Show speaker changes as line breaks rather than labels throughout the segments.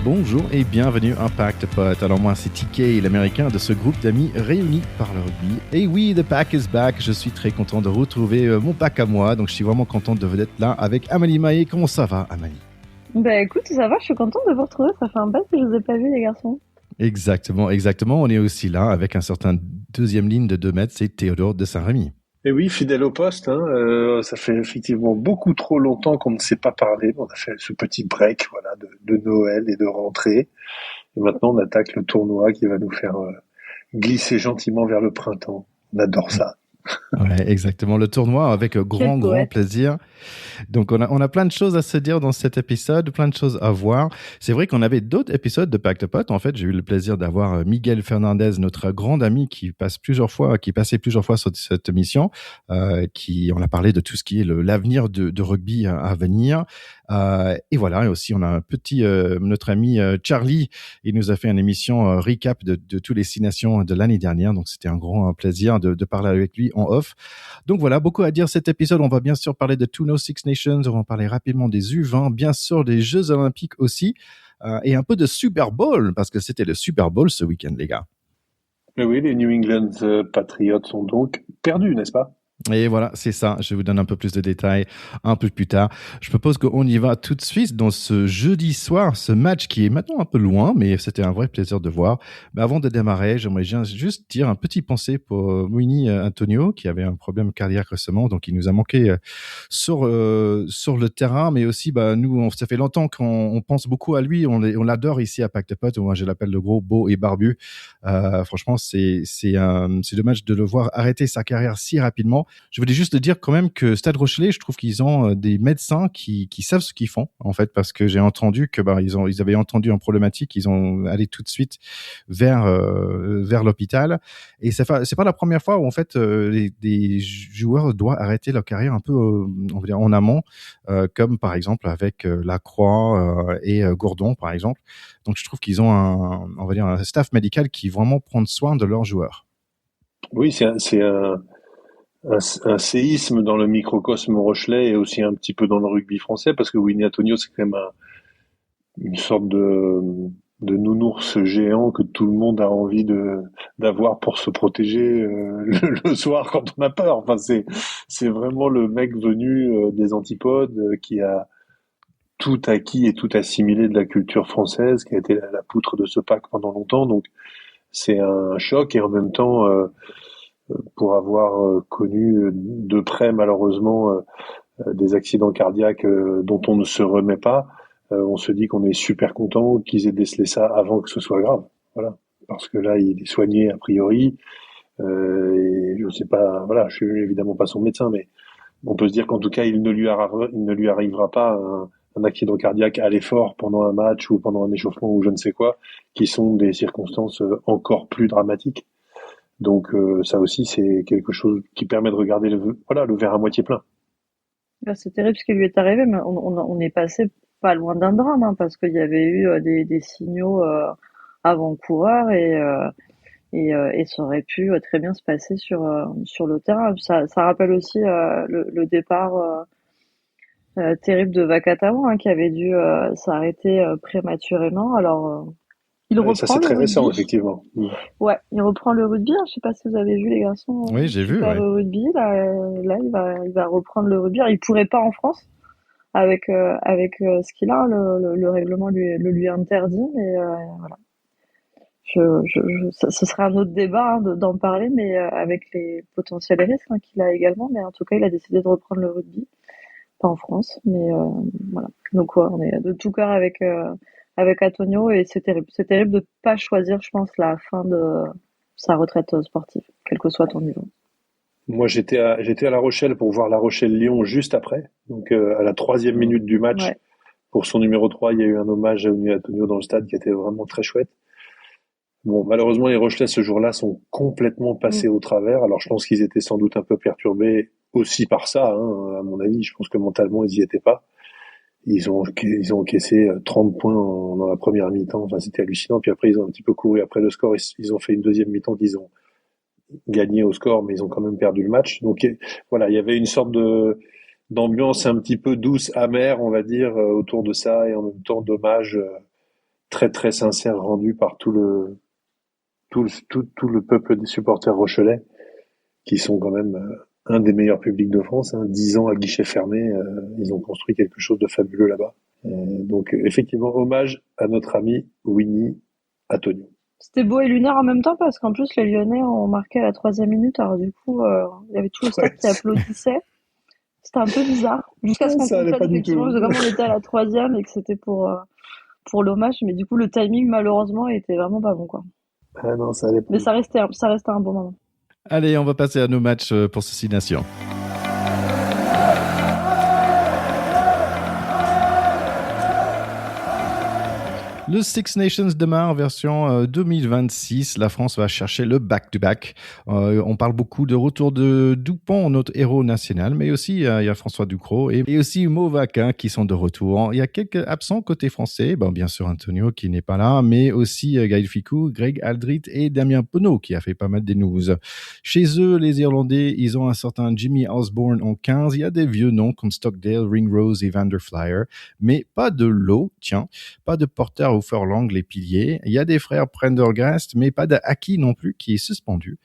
Bonjour et bienvenue Impact Pot. Alors moi c'est TK, l'américain de ce groupe d'amis réunis par le rugby. Et oui, the pack is back. Je suis très content de retrouver mon pack à moi. Donc je suis vraiment content de être là avec Amalie Maé. Comment ça va, Amalie?
Bah écoute, ça va, je suis contente de vous retrouver. Ça fait un bail que je vous ai pas vu, les garçons.
Exactement. On est aussi là avec un certain deuxième ligne de 2 mètres, c'est Théodore de Saint-Rémy.
Et oui, fidèle au poste, hein, ça fait effectivement beaucoup trop longtemps qu'on ne s'est pas parlé. On a fait ce petit break, voilà, de Noël et de rentrée. Et maintenant, on attaque le tournoi qui va nous faire glisser gentiment vers le printemps. On adore ça.
Ouais, exactement. Le tournoi avec
Quel
grand
poète.
plaisir. Donc, on a plein de choses à se dire dans cet épisode, plein de choses à voir. C'est vrai qu'on avait d'autres épisodes de Pacte Pot. En fait, j'ai eu le plaisir d'avoir Miguel Fernandez, notre grand ami qui passait plusieurs fois sur cette émission, on a parlé de tout ce qui est l'avenir de rugby à venir. Et voilà. Et aussi, on a un petit, notre ami Charlie, il nous a fait une émission recap de tous les 6 nations de l'année dernière. Donc, c'était un grand plaisir de parler avec lui en off. Donc voilà, beaucoup à dire cet épisode. On va bien sûr parler de tous nos Six Nations, on va parler rapidement des U20, bien sûr des Jeux Olympiques aussi, et un peu de Super Bowl, parce que c'était le Super Bowl ce week-end, les gars.
Mais oui, les New England Patriots sont donc perdus, n'est-ce pas?
Et voilà, c'est ça. Je vous donne un peu plus de détails un peu plus tard. Je propose qu'on y va tout de suite dans ce jeudi soir, ce match qui est maintenant un peu loin, mais c'était un vrai plaisir de voir. Mais avant de démarrer, j'aimerais juste dire un petit pensée pour Winnie Antonio, qui avait un problème cardiaque récemment, donc il nous a manqué sur le terrain, mais aussi, nous, ça fait longtemps qu'on pense beaucoup à lui. On l'adore ici à Pacte Pot. Moi, je l'appelle le gros, beau et barbu. Franchement, c'est dommage de le voir arrêter sa carrière si rapidement. Je voulais juste te dire quand même que Stade Rochelet, je trouve qu'ils ont des médecins qui savent ce qu'ils font, en fait, parce que j'ai entendu que ils avaient entendu une problématique, ils ont allé tout de suite vers l'hôpital. Et c'est pas la première fois où en fait des joueurs doivent arrêter leur carrière un peu, on va dire en amont, comme par exemple avec Lacroix et Gourdon par exemple. Donc je trouve qu'ils ont on va dire un staff médical qui vraiment prend soin de leurs joueurs.
Oui, c'est un séisme dans le microcosme rochelais et aussi un petit peu dans le rugby français, parce que Winnie Antonio, c'est quand même une sorte de nounours géant que tout le monde a envie d'avoir pour se protéger le soir quand on a peur. Enfin, c'est vraiment le mec venu des antipodes qui a tout acquis et tout assimilé de la culture française, qui a été la poutre de ce pack pendant longtemps. Donc, c'est un choc et en même temps, pour avoir connu de près malheureusement des accidents cardiaques dont on ne se remet pas, on se dit qu'on est super content qu'ils aient décelé ça avant que ce soit grave. Voilà. Parce que là, il est soigné a priori. Et je sais pas, voilà, je suis évidemment pas son médecin, mais on peut se dire qu'en tout cas, il ne lui arrivera pas un accident cardiaque à l'effort pendant un match ou pendant un échauffement ou je ne sais quoi, qui sont des circonstances encore plus dramatiques. Donc ça aussi, c'est quelque chose qui permet de regarder le verre à moitié plein.
Là, c'est terrible ce qui lui est arrivé, mais on est passé pas loin d'un drame, hein, parce qu'il y avait eu des signaux avant-coureurs et ça aurait pu très bien se passer sur le terrain. Ça rappelle aussi le départ terrible de Vakatawa, hein, qui avait dû s'arrêter prématurément. Alors, il
Ça,
reprend
c'est
le
très récent,
rugby.
effectivement.
Ouais, il reprend le rugby, hein. Je sais pas si vous avez vu les garçons,
Oui, j'ai vu,
super
ouais.
rugby. Là, il va reprendre le rugby. Alors, il pourrait pas en France avec ce qu'il a. Le règlement le lui interdit, mais voilà. Ce serait un autre débat, hein, d'en parler, mais avec les potentiels risques, hein, qu'il a également. Mais en tout cas, il a décidé de reprendre le rugby, pas en France, mais voilà. Donc ouais, on est de tout cœur avec Antonio et c'est terrible de pas choisir, je pense, la fin de sa retraite sportive, quel que soit ton niveau.
Moi, j'étais à La Rochelle pour voir La Rochelle-Lyon juste après. Donc, à la 3e minute du match,
Ouais.
pour son numéro 3, il y a eu un hommage à Uni Antonio dans le stade qui était vraiment très chouette. Bon, malheureusement, les Rochelais, ce jour-là, sont complètement
Mm.
passés au travers. Alors, je pense qu'ils étaient sans doute un peu perturbés aussi par ça, hein, à mon avis. Je pense que mentalement, ils y étaient pas. Ils ont encaissé 30 points dans la première mi-temps. Enfin, c'était hallucinant. Puis après, ils ont un petit peu couru après le score. Ils ont fait une deuxième mi-temps qu'ils ont gagné au score, mais ils ont quand même perdu le match. Donc voilà, il y avait une sorte d'ambiance un petit peu douce, amère, on va dire, autour de ça, et en même temps d'hommage très très sincère rendu par tout le peuple des supporters rochelais, qui sont quand même un des meilleurs publics de France. 10 ans à guichet fermé, ils ont construit quelque chose de fabuleux là-bas. Donc effectivement, hommage à notre ami Winnie Antonio.
C'était beau et lunaire en même temps parce qu'en plus les Lyonnais ont marqué à la 3e minute. Alors du coup, il y avait tout le stade
Ouais,
qui applaudissait. C'était un peu bizarre jusqu'à ce qu'on
ça allait
comprenne
pas du
effectivement
tout.
parce que comme on était à la 3e et que c'était pour l'hommage, mais du coup le timing malheureusement était vraiment pas bon quoi.
Ah non, ça allait pas
Mais
du tout.
ça restait un bon moment.
Allez, on va passer à nos matchs pour Six Nations. Le Six Nations démarre version 2026. La France va chercher le back-to-back. On parle beaucoup de retour de Dupont, notre héros national, mais aussi il y a François Ducrot et aussi Mo Vaquin qui sont de retour. Il y a quelques absents côté français. Bon, bien sûr Antonio qui n'est pas là, mais aussi Gaël Ficou, Greg Aldrit et Damien Penaud qui a fait pas mal des news. Chez eux, les Irlandais, ils ont un certain Jimmy Osborne en 15. Il y a des vieux noms comme Stockdale, Ringrose et Vanderflyer, mais pas de Lowe, tiens, pas de Porter ou Furlong, les piliers. Il y a des frères Prendergast, mais pas de Aki non plus, qui est suspendu.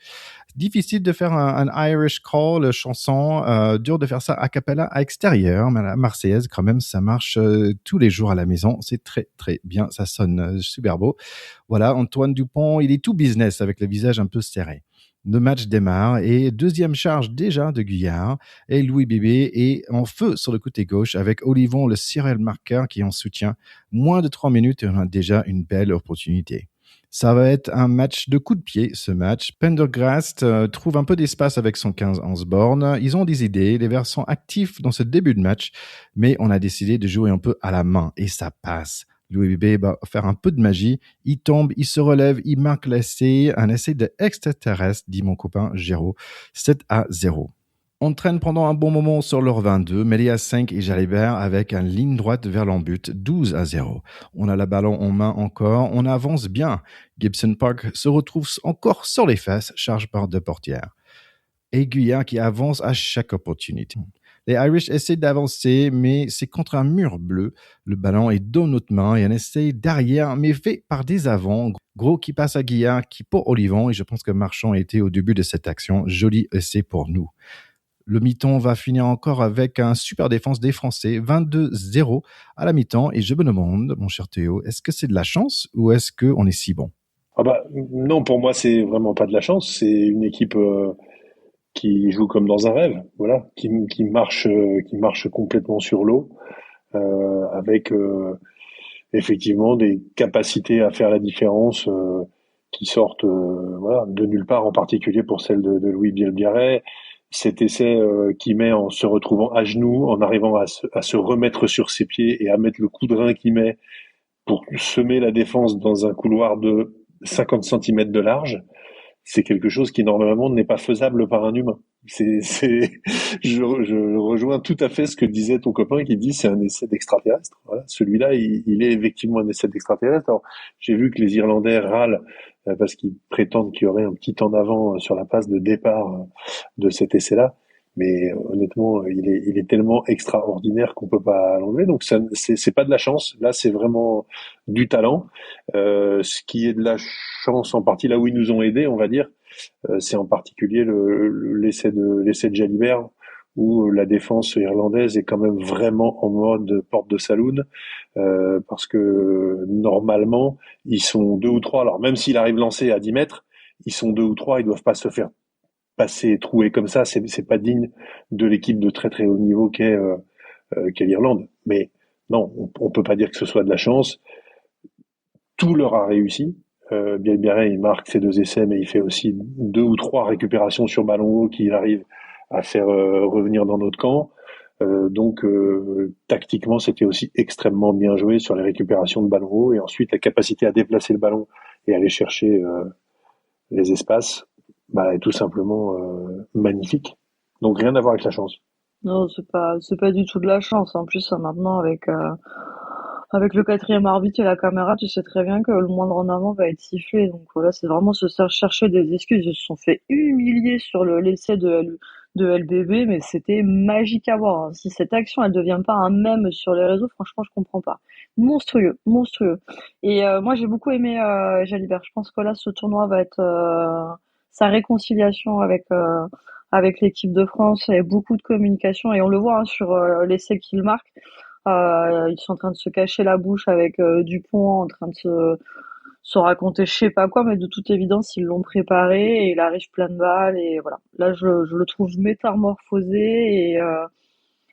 Difficile de faire un Irish call, chanson. Dur de faire ça a cappella à extérieur, mais la Marseillaise, quand même, ça marche tous les jours à la maison. C'est très, très bien. Ça sonne super beau. Voilà, Antoine Dupont, il est tout business avec le visage un peu serré. Le match démarre et deuxième charge déjà de Guyard et Louis Bébé est en feu sur le côté gauche avec Olivon, le serial marqueur qui en soutient. Moins de 3 minutes et on a déjà une belle opportunité. Ça va être un match de coup de pied, ce match. Pendergrast trouve un peu d'espace avec son 15 Ansborn. Ils ont des idées, les Verts sont actifs dans ce début de match, mais on a décidé de jouer un peu à la main et ça passe. Louis Bébé va faire un peu de magie. Il tombe, il se relève, il marque l'essai. Un essai de extraterrestre, dit mon copain Géraud. 7-0. On traîne pendant un bon moment sur leur 22, mêlé à 5 et Jalibert avec une ligne droite vers l'embut, 12-0. On a le ballon en main encore, on avance bien. Gibson Park se retrouve encore sur les fesses, charge par deux portières. Et Guyard qui avance à chaque opportunité. Les Irish essaient d'avancer, mais c'est contre un mur bleu. Le ballon est dans notre main et un essai derrière, mais fait par des avants. Gros qui passe à Guyard, qui pour Olivon, et je pense que Marchand était au début de cette action. Joli essai pour nous. Le mi-temps va finir encore avec un super défense des Français, 22-0 à la mi-temps. Et je me demande, mon cher Théo, est-ce que c'est de la chance ou est-ce qu'on est si bon?
Ah bah non, pour moi c'est vraiment pas de la chance. C'est une équipe qui joue comme dans un rêve, voilà, qui marche complètement sur l'eau, avec effectivement des capacités à faire la différence qui sortent voilà, de nulle part, en particulier pour celle de Louis Bielbiarré. Cet essai qu'il met en se retrouvant à genoux, en arrivant à se remettre sur ses pieds et à mettre le coup de rein qu'il met pour semer la défense dans un couloir de 50 centimètres de large, c'est quelque chose qui normalement n'est pas faisable par un humain. Je rejoins tout à fait ce que disait ton copain qui dit c'est un essai d'extraterrestre. Voilà, celui-là, il est effectivement un essai d'extraterrestre. Alors, j'ai vu que les Irlandais râlent parce qu'ils prétendent qu'il y aurait un petit temps d'avant sur la passe de départ de cet essai-là. Mais honnêtement, il est tellement extraordinaire qu'on peut pas l'enlever. Donc, c'est pas de la chance. Là, c'est vraiment du talent. Ce qui est de la chance en partie là où ils nous ont aidés, on va dire, c'est en particulier l'essai de Jalibert où la défense irlandaise est quand même vraiment en mode porte de saloon parce que normalement ils sont deux ou trois. Alors même s'il arrive lancé à 10 mètres, ils sont deux ou trois, ils doivent pas se faire passer trouer comme ça. C'est pas digne de l'équipe de très très haut niveau qu'est l'Irlande. Mais non, on peut pas dire que ce soit de la chance. Tout leur a réussi. Bielbiarré, il marque ses 2 essais, mais il fait aussi 2 ou 3 récupérations sur ballon haut qu'il arrive à faire revenir dans notre camp. Donc tactiquement, c'était aussi extrêmement bien joué sur les récupérations de ballon haut et ensuite la capacité à déplacer le ballon et aller chercher les espaces, est tout simplement magnifique. Donc rien à voir avec la chance.
Non, c'est pas du tout de la chance. En plus, maintenant, avec le 4e arbitre et la caméra, tu sais très bien que le moindre en avant va être sifflé. Donc voilà, c'est vraiment chercher des excuses. Ils se sont fait humilier sur l'essai de LBB, mais c'était magique à voir, hein. Si cette action, elle devient pas un mème sur les réseaux, franchement, je comprends pas. Monstrueux, monstrueux. Et moi, j'ai beaucoup aimé Jalibert. Je pense que là, ce tournoi va être sa réconciliation avec l'équipe de France et beaucoup de communication. Et on le voit, hein, sur l'essai qu'il marque. Ils sont en train de se cacher la bouche avec Dupont, en train de se raconter je sais pas quoi, mais de toute évidence, ils l'ont préparé et il arrive plein de balles. Et voilà. Là, je le trouve métamorphosé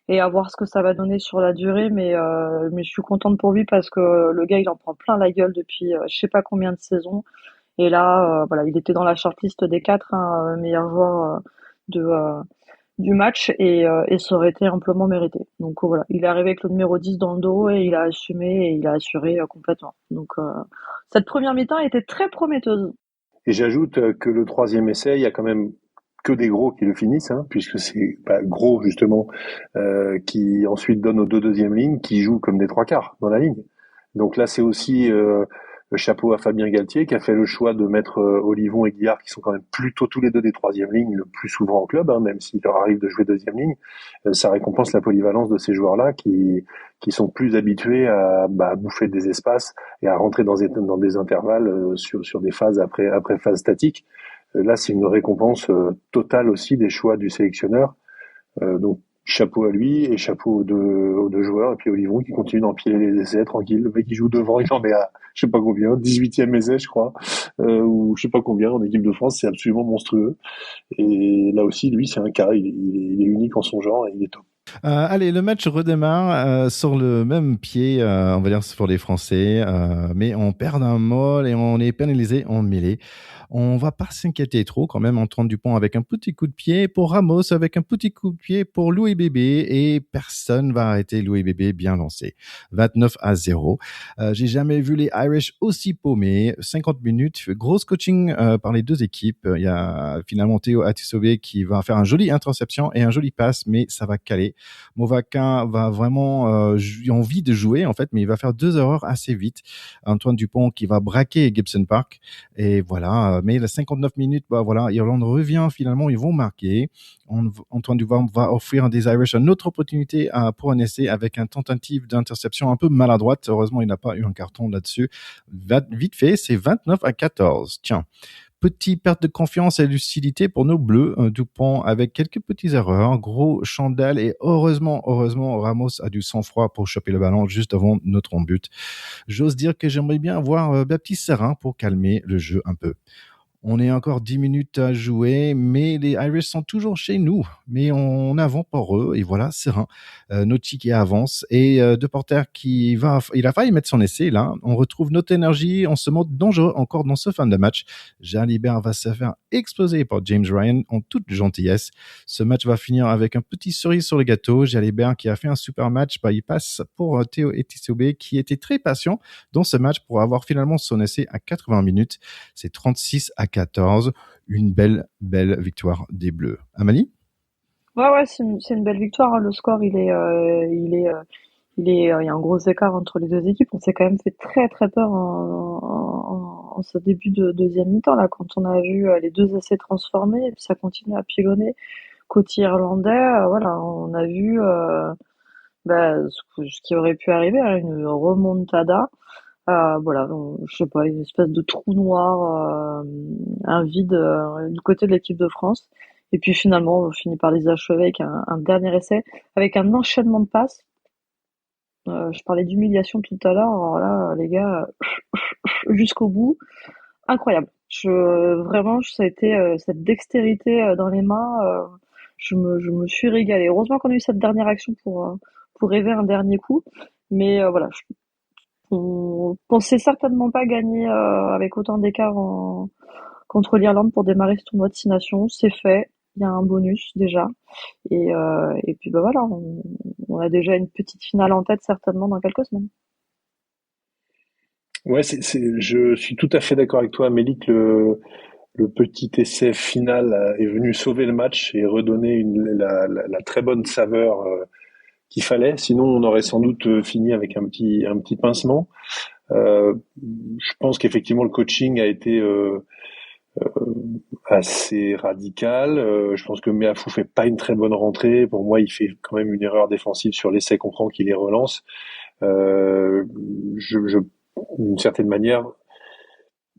et à voir ce que ça va donner sur la durée. Mais je suis contente pour lui parce que le gars, il en prend plein la gueule depuis je sais pas combien de saisons. Et là, voilà, il était dans la shortlist des 4, hein, meilleurs joueurs de, du match et ça aurait été amplement mérité. Donc voilà, il est arrivé avec le numéro 10 dans le dos et il a assumé et il a assuré complètement. Donc cette première mi-temps était très prometteuse.
Et j'ajoute que le troisième essai, il y a quand même que des gros qui le finissent, hein, puisque c'est gros justement qui ensuite donne aux deux deuxièmes lignes, qui jouent comme des trois quarts dans la ligne. Donc là, c'est aussi le chapeau à Fabien Galtier qui a fait le choix de mettre Olivon et Guillard, qui sont quand même plutôt tous les deux des troisième lignes, le plus souvent en club, hein, même s'il leur arrive de jouer deuxième ligne. Ça récompense la polyvalence de ces joueurs-là qui sont plus habitués à bouffer des espaces et à rentrer dans des intervalles sur des phases après phase statique. Là, c'est une récompense totale aussi des choix du sélectionneur. Donc, chapeau à lui et chapeau aux deux joueurs. Et puis Olivon qui continue d'empiler les essais tranquille. Le mec qui joue devant, il en est à je sais pas combien, 18e essai je crois, ou je sais pas combien en équipe de France. C'est absolument monstrueux. Et là aussi, lui, c'est un cas. Il est unique en son genre et il est top.
Allez, le match redémarre sur le même pied, on va dire pour les Français, mais on perd un mot et on est pénalisé en mêlée. On va pas s'inquiéter trop quand même. Antoine Dupont avec un petit coup de pied pour Ramos, avec un petit coup de pied pour Louis Bébé et personne va arrêter Louis Bébé bien lancé. 29-0. J'ai jamais vu les Irish aussi paumés. 50 minutes, grosse coaching par les deux équipes. Il y a finalement Théo Atisové qui va faire un joli interception et un joli passe, mais ça va caler. Movaca va vraiment envie de jouer en fait, mais il va faire deux erreurs assez vite. Antoine Dupont qui va braquer Gibson Park et voilà. Mais les 59 minutes, voilà, Irlande revient finalement, ils vont marquer. Antoine Dupont va offrir à des Irish une autre opportunité pour un essai avec une tentative d'interception un peu maladroite. Heureusement, il n'a pas eu un carton là-dessus. Vite fait, c'est 29-14. Tiens. Petite perte de confiance et de lucidité pour nos bleus. Dupont avec quelques petites erreurs, gros chandelle et heureusement, Ramos a du sang-froid pour choper le ballon juste avant notre but. J'ose dire que j'aimerais bien avoir Baptiste Serin pour calmer le jeu un peu. On est encore 10 minutes à jouer, mais les Irish sont toujours chez nous. Mais on avance pour eux, et voilà, serein. Naughty qui avance, et De Porter il a failli mettre son essai, là. On retrouve notre énergie, on se montre dangereux encore dans ce fin de match. Jalibert va se faire exploser par James Ryan en toute gentillesse. Ce match va finir avec un petit cerise sur le gâteau. Jalibert qui a fait un super match, il passe pour Théo Etisobé, qui était très patient dans ce match pour avoir finalement son essai à 80 minutes. C'est 36-14, une belle victoire des Bleus. Amalie?
Ouais, c'est une belle victoire, hein. Le score, il y a un gros écart entre les deux équipes. On s'est quand même fait très très peur en ce début de deuxième mi-temps là, quand on a vu les deux essais transformés et puis ça continue à pilonner côté irlandais. Voilà, on a vu ce qui aurait pu arriver, hein, une remontada. Voilà, je sais pas, une espèce de trou noir, un vide du côté de l'équipe de France. Et puis finalement, on finit par les achever avec un dernier essai, avec un enchaînement de passes. Je parlais d'humiliation tout à l'heure, alors là, les gars, jusqu'au bout, incroyable. Vraiment, ça a été cette dextérité dans les mains. Je me suis régalée. Heureusement qu'on a eu cette dernière action pour rêver un dernier coup. Mais voilà, on pensait certainement pas gagner avec autant d'écart contre l'Irlande pour démarrer ce tournoi de 6 nations. C'est fait. Il y a un bonus déjà. Et puis voilà, on a déjà une petite finale en tête certainement dans quelques semaines.
Ouais, je suis tout à fait d'accord avec toi, Amélie, que le petit essai final est venu sauver le match et redonner la très bonne saveur qu'il fallait. Sinon, on aurait sans doute fini avec un petit pincement. Je pense qu'effectivement, le coaching a été assez radical. Je pense que Meafou fait pas une très bonne rentrée. Pour moi, il fait quand même une erreur défensive sur l'essai qu'on prend qui les relance. Euh, je, d'une certaine manière,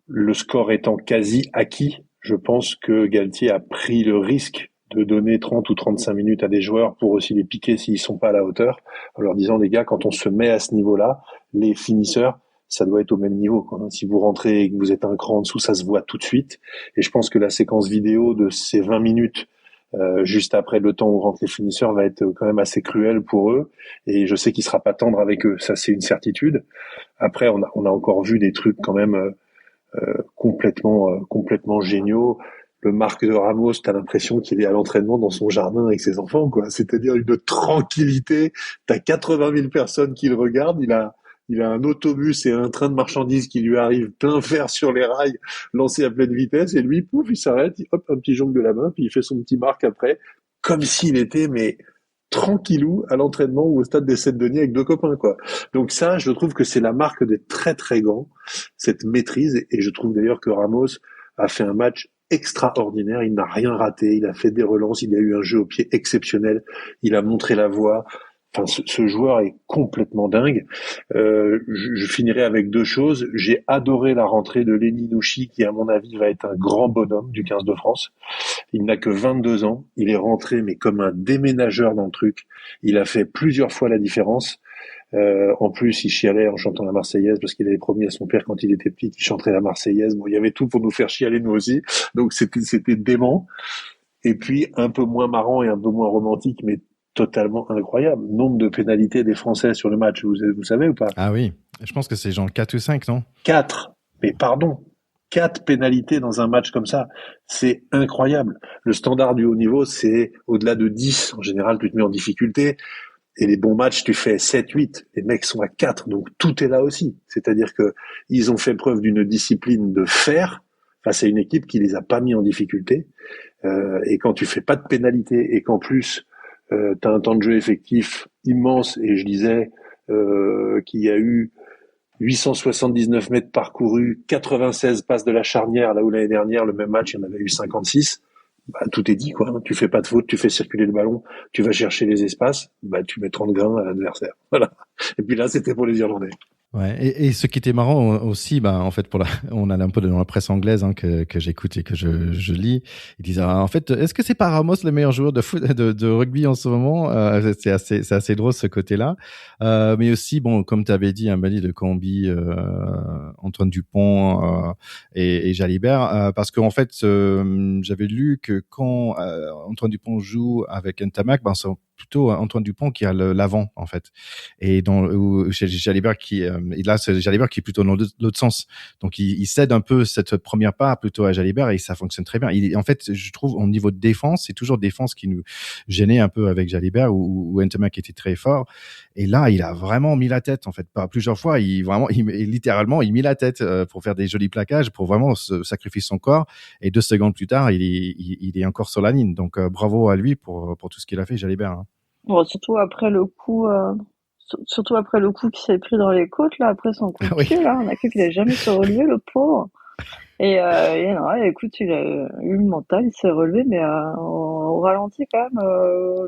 le score étant quasi acquis, je pense que Galtier a pris le risque de donner 30 ou 35 minutes à des joueurs pour aussi les piquer s'ils sont pas à la hauteur, en leur disant, les gars, quand on se met à ce niveau-là, les finisseurs, ça doit être au même niveau, quoi. Si vous rentrez et que vous êtes un cran en dessous, ça se voit tout de suite. Et je pense que la séquence vidéo de ces 20 minutes, juste après le temps où rentrent les finisseurs, va être quand même assez cruelle pour eux. Et je sais qu'il sera pas tendre avec eux. Ça, c'est une certitude. Après, on a encore vu des trucs quand même complètement géniaux. Le Marc de Ramos, t'as l'impression qu'il est à l'entraînement dans son jardin avec ses enfants, quoi. C'est-à-dire une tranquillité. T'as 80 000 personnes qui le regardent. Il a un autobus et un train de marchandises qui lui arrive plein fer sur les rails, lancé à pleine vitesse, et lui, pouf, il s'arrête, hop, un petit jongle de la main, puis il fait son petit marque après, comme s'il était, mais tranquillou à l'entraînement ou au stade des Sept-Denis avec deux copains, quoi. Donc ça, je trouve que c'est la marque des très très grands, cette maîtrise, et je trouve d'ailleurs que Ramos a fait un match extraordinaire, il n'a rien raté, il a fait des relances, il a eu un jeu au pied exceptionnel, il a montré la voie. Enfin, ce joueur est complètement dingue. Je finirai avec deux choses. J'ai adoré la rentrée de Lenny Nouchi, qui à mon avis va être un grand bonhomme du 15 de France. Il n'a que 22 ans. Il est rentré, mais comme un déménageur dans le truc. Il a fait plusieurs fois la différence. En plus, il chialait en chantant la Marseillaise parce qu'il avait promis à son père quand il était petit qu'il chanterait la Marseillaise. Bon, il y avait tout pour nous faire chialer nous aussi. Donc c'était dément. Et puis un peu moins marrant et un peu moins romantique, mais totalement incroyable. Nombre de pénalités des Français sur le match, vous savez ou pas?
Ah oui, je pense que c'est genre 4 ou 5, non?
4. Mais pardon. 4 pénalités dans un match comme ça. C'est incroyable. Le standard du haut niveau, c'est au-delà de 10. En général, tu te mets en difficulté. Et les bons matchs, tu fais 7, 8. Les mecs sont à 4. Donc tout est là aussi. C'est-à-dire que ils ont fait preuve d'une discipline de fer face à une équipe qui les a pas mis en difficulté. Et quand tu fais pas de pénalité et qu'en plus, tu as un temps de jeu effectif immense, et je disais qu'il y a eu 879 mètres parcourus, 96 passes de la charnière, là où l'année dernière, le même match, il y en avait eu 56. Bah, tout est dit, quoi. Tu fais pas de faute, tu fais circuler le ballon, tu vas chercher les espaces, bah, tu mets 30 grains à l'adversaire. Voilà. Et puis là, c'était pour les Irlandais.
Ouais, et ce qui était marrant aussi, bah, en fait, on allait un peu dans la presse anglaise, hein, que j'écoute et que je lis. Ils disent, en fait, est-ce que c'est pas Ramos le meilleur joueur de rugby en ce moment? C'est assez drôle ce côté-là. Mais aussi, bon, comme tu avais dit, un Mali de Cambi, Antoine Dupont, et Jalibert, parce qu'en fait, j'avais lu que quand Antoine Dupont joue avec Ntamak, ben, c'est plutôt Antoine Dupont qui a l'avant, en fait. Et chez Jalibert et là, c'est Jalibert qui est plutôt dans l'autre sens. Donc, il cède un peu cette première part plutôt à Jalibert et ça fonctionne très bien. En fait, je trouve, au niveau de défense, c'est toujours défense qui nous gênait un peu avec Jalibert où Ntamak était très fort. Et là, il a vraiment mis la tête, en fait. Pas plusieurs fois, littéralement, il mit la tête pour faire des jolis plaquages, pour vraiment se sacrifier son corps. Et 2 secondes plus tard, il est encore sur la ligne. Donc, bravo à lui pour tout ce qu'il a fait, Jalibert, hein.
Bon, surtout après le coup qui s'est pris dans les côtes, là, après son coup de
Ah oui.
pied, là, on a cru qu'il a jamais se relever, le pauvre. Et non, écoute, il a eu le mental, il s'est relevé, mais au ralenti quand même,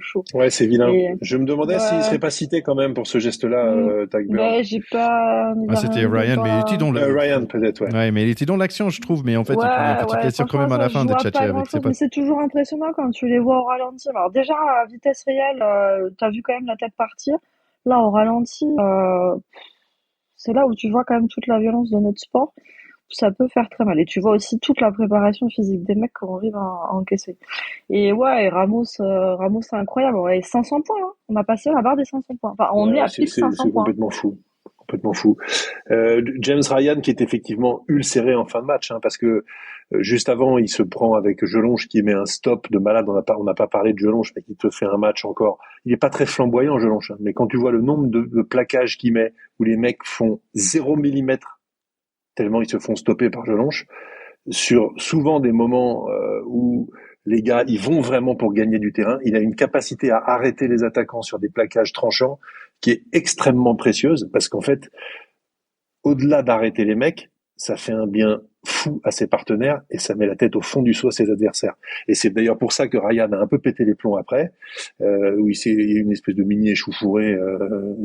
chaud.
Ouais, c'est vilain.
Et
Je me demandais s'il
ouais,
serait pas cité quand même pour ce geste-là, Tagburn.
ben j'ai pas,
Ah, c'était Ryan, mais il était dans
Ryan, peut-être, ouais.
ouais, mais il était dans l'action, je trouve. Mais en fait, il prend une petite
ouais,
blessure quand
franchement,
même à
ça
la
se
fin de
joue à
tchatcher
pas
avec ses
grand-chose, mais
potes.
c'est toujours impressionnant quand tu les vois au ralenti. Alors déjà, à vitesse réelle, t'as vu quand même la tête partir. Là, au ralenti, c'est là où tu vois quand même toute la violence de notre sport. Ça peut faire très mal. Et tu vois aussi toute la préparation physique des mecs qu'on arrive à encaisser. Et ouais, et Ramos, c'est incroyable. Ouais, 500 points, hein. On a passé la barre des 500 points. Enfin, on est
Ouais,
à pile 500
c'est
points.
complètement fou. Complètement fou. James Ryan qui est effectivement ulcéré en fin de match, hein, parce que juste avant, il se prend avec Jelonge qui met un stop de malade. On n'a pas parlé de Jelonge, mais qui te fait un match encore. Il est pas très flamboyant, Jelonge, hein, mais quand tu vois le nombre de plaquages qu'il met, où les mecs font 0 millimètre, tellement ils se font stopper par Jelonge, sur souvent des moments où les gars, ils vont vraiment pour gagner du terrain. Il a une capacité à arrêter les attaquants sur des plaquages tranchants qui est extrêmement précieuse parce qu'en fait, au-delà d'arrêter les mecs, ça fait un bien fou à ses partenaires et ça met la tête au fond du seau à ses adversaires. Et c'est d'ailleurs pour ça que Ryan a un peu pété les plombs après, où il y a eu une espèce de mini échauffourée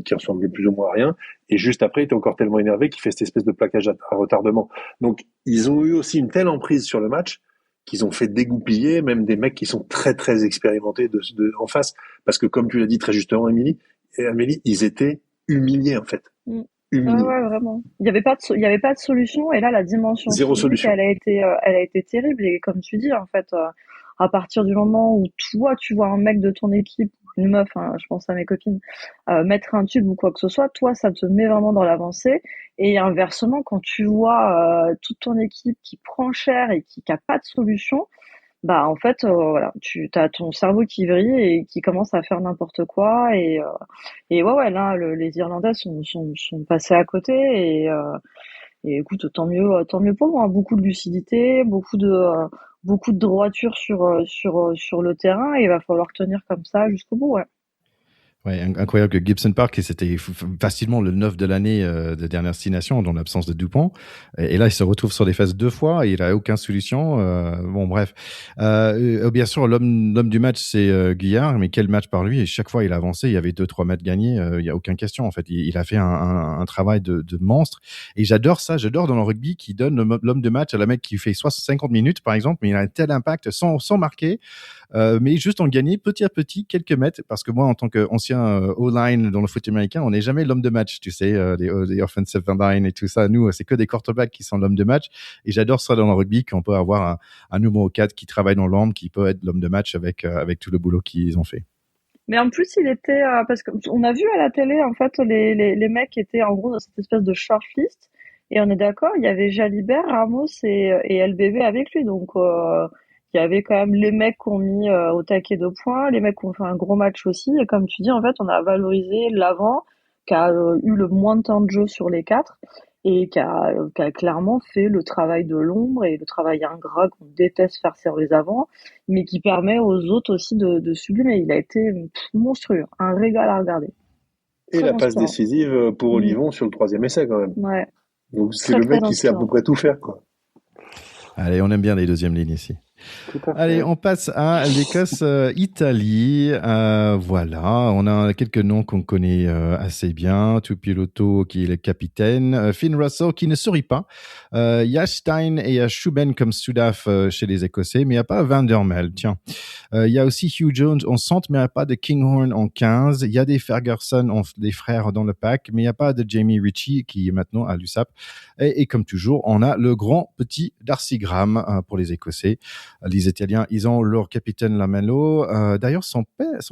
qui ressemblait plus ou moins à rien. Et juste après, il était encore tellement énervé qu'il fait cette espèce de plaquage à retardement. Donc, ils ont eu aussi une telle emprise sur le match qu'ils ont fait dégoupiller même des mecs qui sont très très expérimentés en face. Parce que comme tu l'as dit très justement, Amélie, ils étaient humiliés en fait. Humiliés.
Ouais, vraiment. Il y avait pas de solution. Et là, la dimension
Zéro
physique,
solution.
elle a été terrible. Et comme tu dis, en fait, à partir du moment où toi, tu vois un mec de ton équipe, une meuf, hein, je pense à mes copines, mettre un tube ou quoi que ce soit, toi, ça te met vraiment dans l'avancée. Et inversement, quand tu vois toute ton équipe qui prend cher et qui a pas de solution, bah en fait, voilà, tu as ton cerveau qui vrille et qui commence à faire n'importe quoi. Et ouais, là, les Irlandais sont passés à côté. Et écoute, tant mieux pour moi. Beaucoup de lucidité, beaucoup de droiture sur le terrain. Et il va falloir tenir comme ça jusqu'au bout, ouais.
Ouais, incroyable que Gibson Park, c'était facilement le 9 de l'année de dernière destination dans l'absence de Dupont. Et là, il se retrouve sur les fesses 2 fois et il a aucune solution. Bon, bref. Bien sûr, l'homme du match, c'est Guillard, mais quel match par lui. Et chaque fois, il a avancé. Il y avait 2-3 mètres gagnés. Il y a aucune question. En fait, il a fait un travail de monstre. Et j'adore ça. J'adore dans le rugby qui donne l'homme de match à la mec qui fait 50 minutes, par exemple, mais il a un tel impact sans marquer. Mais juste en gagner petit à petit quelques mètres, parce que moi, en tant qu'ancien O-line dans le foot américain, on n'est jamais l'homme de match, tu sais, les offensive line et tout ça. Nous, c'est que des quarterbacks qui sont l'homme de match. Et j'adore ça dans le rugby, qu'on peut avoir un numéro 4 qui travaille dans l'ombre, qui peut être l'homme de match avec tout le boulot qu'ils ont fait.
Mais en plus, il était parce que on a vu à la télé en fait les mecs étaient en gros dans cette espèce de shortlist et on est d'accord, il y avait Jalibert, Ramos et LBB avec lui, donc il y avait quand même les mecs qui ont mis au taquet de points, les mecs qui ont fait un gros match aussi et comme tu dis en fait on a valorisé l'avant qui a eu le moins de temps de jeu sur les quatre et qui a clairement fait le travail de l'ombre et le travail ingrat qu'on déteste faire sur les avants mais qui permet aux autres aussi de sublimer. Il a été monstrueux, un régal à regarder.
Et
Très
la passe
inspirant.
décisive pour
Mm.
Olivon sur le 3e essai quand même.
Ouais,
Donc c'est
très
le
très
mec qui sait à peu
inspirant.
près tout faire, quoi.
Allez, on aime bien les deuxièmes lignes ici.
Tout à
Allez,
fait.
on passe à l'Écosse-Italie. Voilà, on a quelques noms qu'on connaît assez bien. Tupiloto qui est le capitaine. Finn Russell qui ne sourit pas. Il y a Stein et il y a Schuben comme Sudaf chez les Écossais, mais il n'y a pas Vandermel. Tiens, il y a aussi Hugh Jones en centre, mais il n'y a pas de Kinghorn en 15. Il y a des Ferguson, des frères dans le pack, mais il n'y a pas de Jamie Ritchie qui est maintenant à l'USAP. Et comme toujours, on a le grand petit Darcy Graham pour les Écossais. Les Italiens, ils ont leur capitaine Lamello. D'ailleurs, son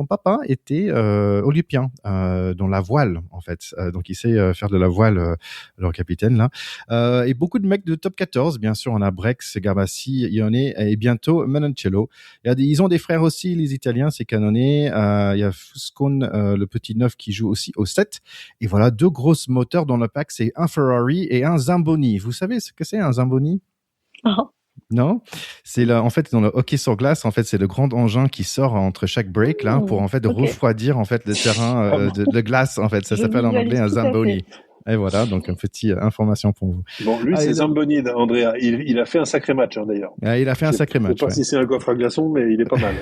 papa était olympien dans la voile, en fait. Donc, il sait faire de la voile, leur capitaine, là. Et beaucoup de mecs de top 14, bien sûr. On a Brex, Garbassi, Ione et bientôt Menoncello. Ils ont des frères aussi, les Italiens, c'est canonné. Il y a Fuscon, le petit neuf, qui joue aussi au 7. Et voilà, 2 grosses moteurs dans le pack. C'est un Ferrari et un Zamboni. Vous savez ce que c'est, un Zamboni? Non, c'est là, en fait, dans le hockey sur glace, en fait, c'est le grand engin qui sort entre chaque break, là, pour, en fait,
Ok,
refroidir, en fait, le terrain de glace, en fait. Ça
je
s'appelle en anglais
visualise
un
tout à fait.
Zamboni. Et voilà, donc, une petite information pour vous.
Bon, lui, c'est
Allez,
Zamboni, Andrea. Il a fait un sacré match, hein, d'ailleurs.
il a fait un sacré
Je sais
match,
pas
ouais.
si c'est un coffre à glaçons, mais il est pas mal.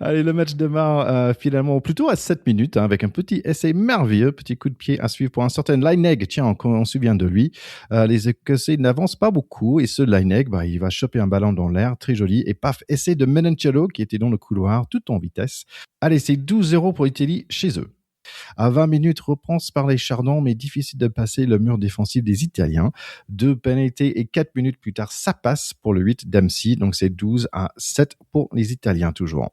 Allez, le match démarre finalement plutôt à 7 minutes, hein, avec un petit essai merveilleux, petit coup de pied à suivre pour un certain Leineg. Tiens, on se souvient de lui. Les Écossais n'avancent pas beaucoup et ce Leineg, il va choper un ballon dans l'air, très joli, et paf, essai de Menoncello qui était dans le couloir, tout en vitesse. Allez, c'est 12-0 pour l'Italie chez eux. À 20 minutes, repense par les Chardons, mais difficile de passer le mur défensif des Italiens. 2 pénalités et 4 minutes plus tard, ça passe pour le 8 d'Amsi. Donc c'est 12-7 pour les Italiens toujours.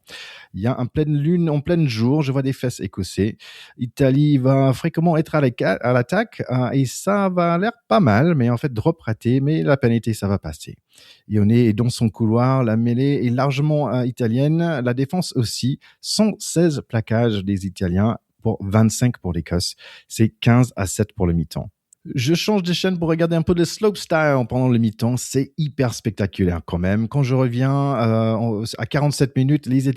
Il y a en pleine lune, en plein jour, je vois des fesses écossais. Italie va fréquemment être à l'attaque et ça va l'air pas mal, mais en fait drop raté, mais la pénalité ça va passer. Ione est dans son couloir, la mêlée est largement italienne, la défense aussi. 116 plaquages des Italiens pour 25 pour l'Écosse. C'est 15-7 pour le mi-temps. Je change de chaîne pour regarder un peu de slopestyle pendant le mi-temps. C'est hyper spectaculaire quand même. Quand je reviens à 47 minutes, les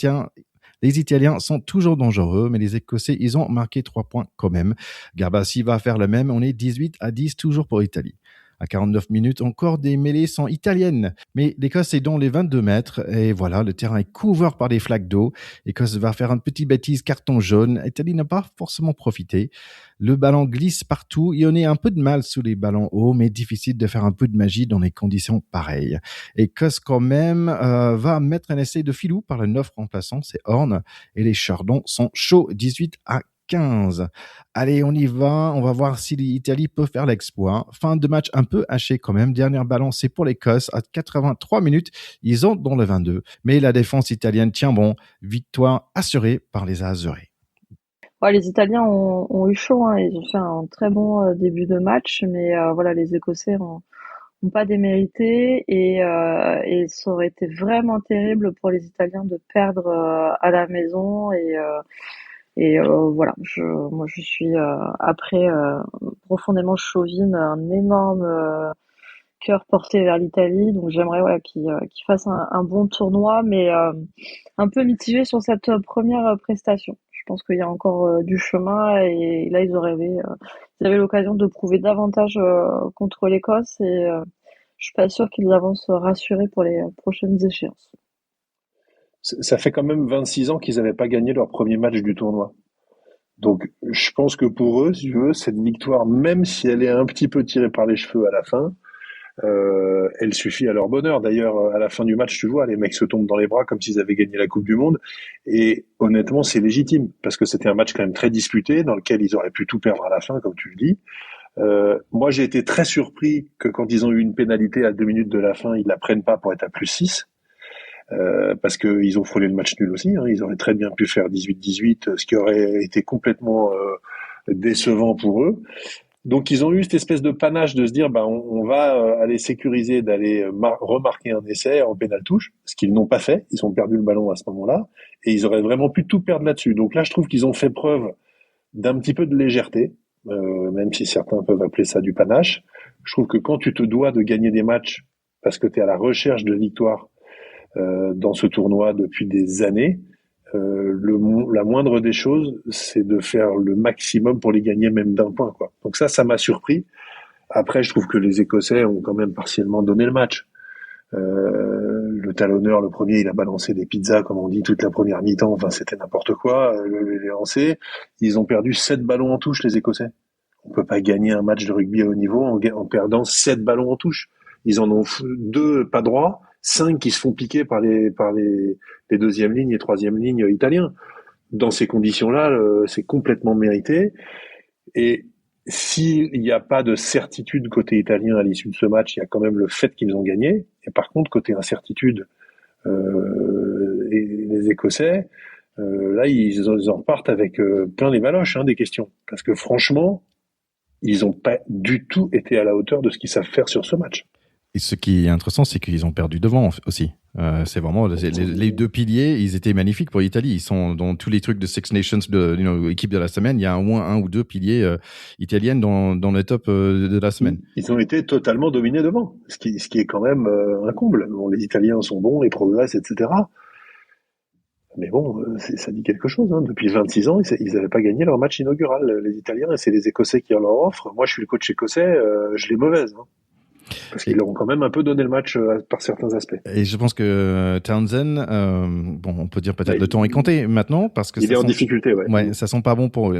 Italiens sont toujours dangereux, mais les Écossais, ils ont marqué 3 points quand même. Garbassi va faire le même. On est 18-10 toujours pour l'Italie. À 49 minutes, encore des mêlées sont italiennes. Mais l'Écosse est dans les 22 mètres et voilà, le terrain est couvert par des flaques d'eau. L'Écosse va faire une petite bêtise, carton jaune. L'Italie n'a pas forcément profité. Le ballon glisse partout. Il y en a un peu de mal sous les ballons hauts, mais difficile de faire un peu de magie dans des conditions pareilles. Écosse quand même va mettre un essai de filou par le 9 remplaçant, c'est Horn. Et les Chardons sont chauds, 18-15. Allez, on y va. On va voir si l'Italie peut faire l'exploit. Fin de match un peu haché quand même. Dernière ballon, c'est pour l'Écosse. À 83 minutes, ils ont dans le 22. Mais la défense italienne tient bon. Victoire assurée par les Azurés.
Ouais, les Italiens ont eu chaud, hein. Ils ont fait un très bon début de match, mais voilà, les Écossais ont pas démérité et ça aurait été vraiment terrible pour les Italiens de perdre à la maison voilà. Moi, je suis après profondément chauvine, un énorme cœur porté vers l'Italie, donc j'aimerais voilà qu'ils fassent un bon tournoi, mais un peu mitigé sur cette première prestation. Je pense qu'il y a encore du chemin et là ils avaient l'occasion de prouver davantage contre l'Écosse et je suis pas sûre qu'ils avancent rassurés pour les prochaines échéances.
Ça fait quand même 26 ans qu'ils n'avaient pas gagné leur premier match du tournoi. Donc, je pense que pour eux, si tu veux, cette victoire, même si elle est un petit peu tirée par les cheveux à la fin, elle suffit à leur bonheur. D'ailleurs, à la fin du match, tu vois, les mecs se tombent dans les bras comme s'ils avaient gagné la Coupe du Monde. Et honnêtement, c'est légitime parce que c'était un match quand même très disputé dans lequel ils auraient pu tout perdre à la fin, comme tu le dis. Moi, j'ai été très surpris que quand ils ont eu une pénalité à 2 minutes de la fin, ils la prennent pas pour être à +6. Parce qu'ils ont frôlé le match nul aussi, hein. Ils auraient très bien pu faire 18-18, ce qui aurait été complètement décevant pour eux. Donc ils ont eu cette espèce de panache de se dire on va aller sécuriser, d'aller remarquer un essai en pénal touche, ce qu'ils n'ont pas fait. Ils ont perdu le ballon à ce moment-là et ils auraient vraiment pu tout perdre là-dessus. Donc là, je trouve qu'ils ont fait preuve d'un petit peu de légèreté, même si certains peuvent appeler ça du panache. Je trouve que quand tu te dois de gagner des matchs parce que tu es à la recherche de victoires dans ce tournoi depuis des années, la moindre des choses, c'est de faire le maximum pour les gagner même d'un point, quoi. Donc ça m'a surpris. Après, je trouve que les Écossais ont quand même partiellement donné le match. Le talonneur, le premier, il a balancé des pizzas, comme on dit, toute la première mi-temps. Enfin, c'était n'importe quoi. Les lancers, ils ont perdu 7 ballons en touche, les Écossais. On peut pas gagner un match de rugby à haut niveau en perdant 7 ballons en touche. Ils en ont 2 pas droits, 5 qui se font piquer par les deuxième lignes et troisième lignes italiens. Dans ces conditions-là, c'est complètement mérité. Et s'il n'y a pas de certitude côté italien à l'issue de ce match, il y a quand même le fait qu'ils ont gagné. Et par contre, côté incertitude, et les Écossais, là, ils en repartent avec plein les baloches, hein, des questions. Parce que franchement, ils n'ont pas du tout été à la hauteur de ce qu'ils savent faire sur ce match.
Et ce qui est intéressant, c'est qu'ils ont perdu devant aussi. C'est vraiment les 2 piliers, ils étaient magnifiques pour l'Italie. Ils sont dans tous les trucs de Six Nations, de équipe de la semaine. Il y a au moins 1 ou 2 piliers italiennes dans le top de la semaine.
Ils ont été totalement dominés devant, ce qui est quand même un comble. Bon, les Italiens sont bons, ils progressent, etc. Mais bon, ça dit quelque chose, hein. Depuis 26 ans, ils n'avaient pas gagné leur match inaugural, les Italiens, et c'est les Écossais qui leur offrent. Moi, je suis le coach écossais, je l'ai mauvaise, hein. Parce qu'ils leur ont quand même un peu donné le match par certains aspects.
Et je pense que Townsend, on peut dire peut-être le temps est compté maintenant parce que
il est en difficulté, ouais.
Ouais, ça sent pas bon pour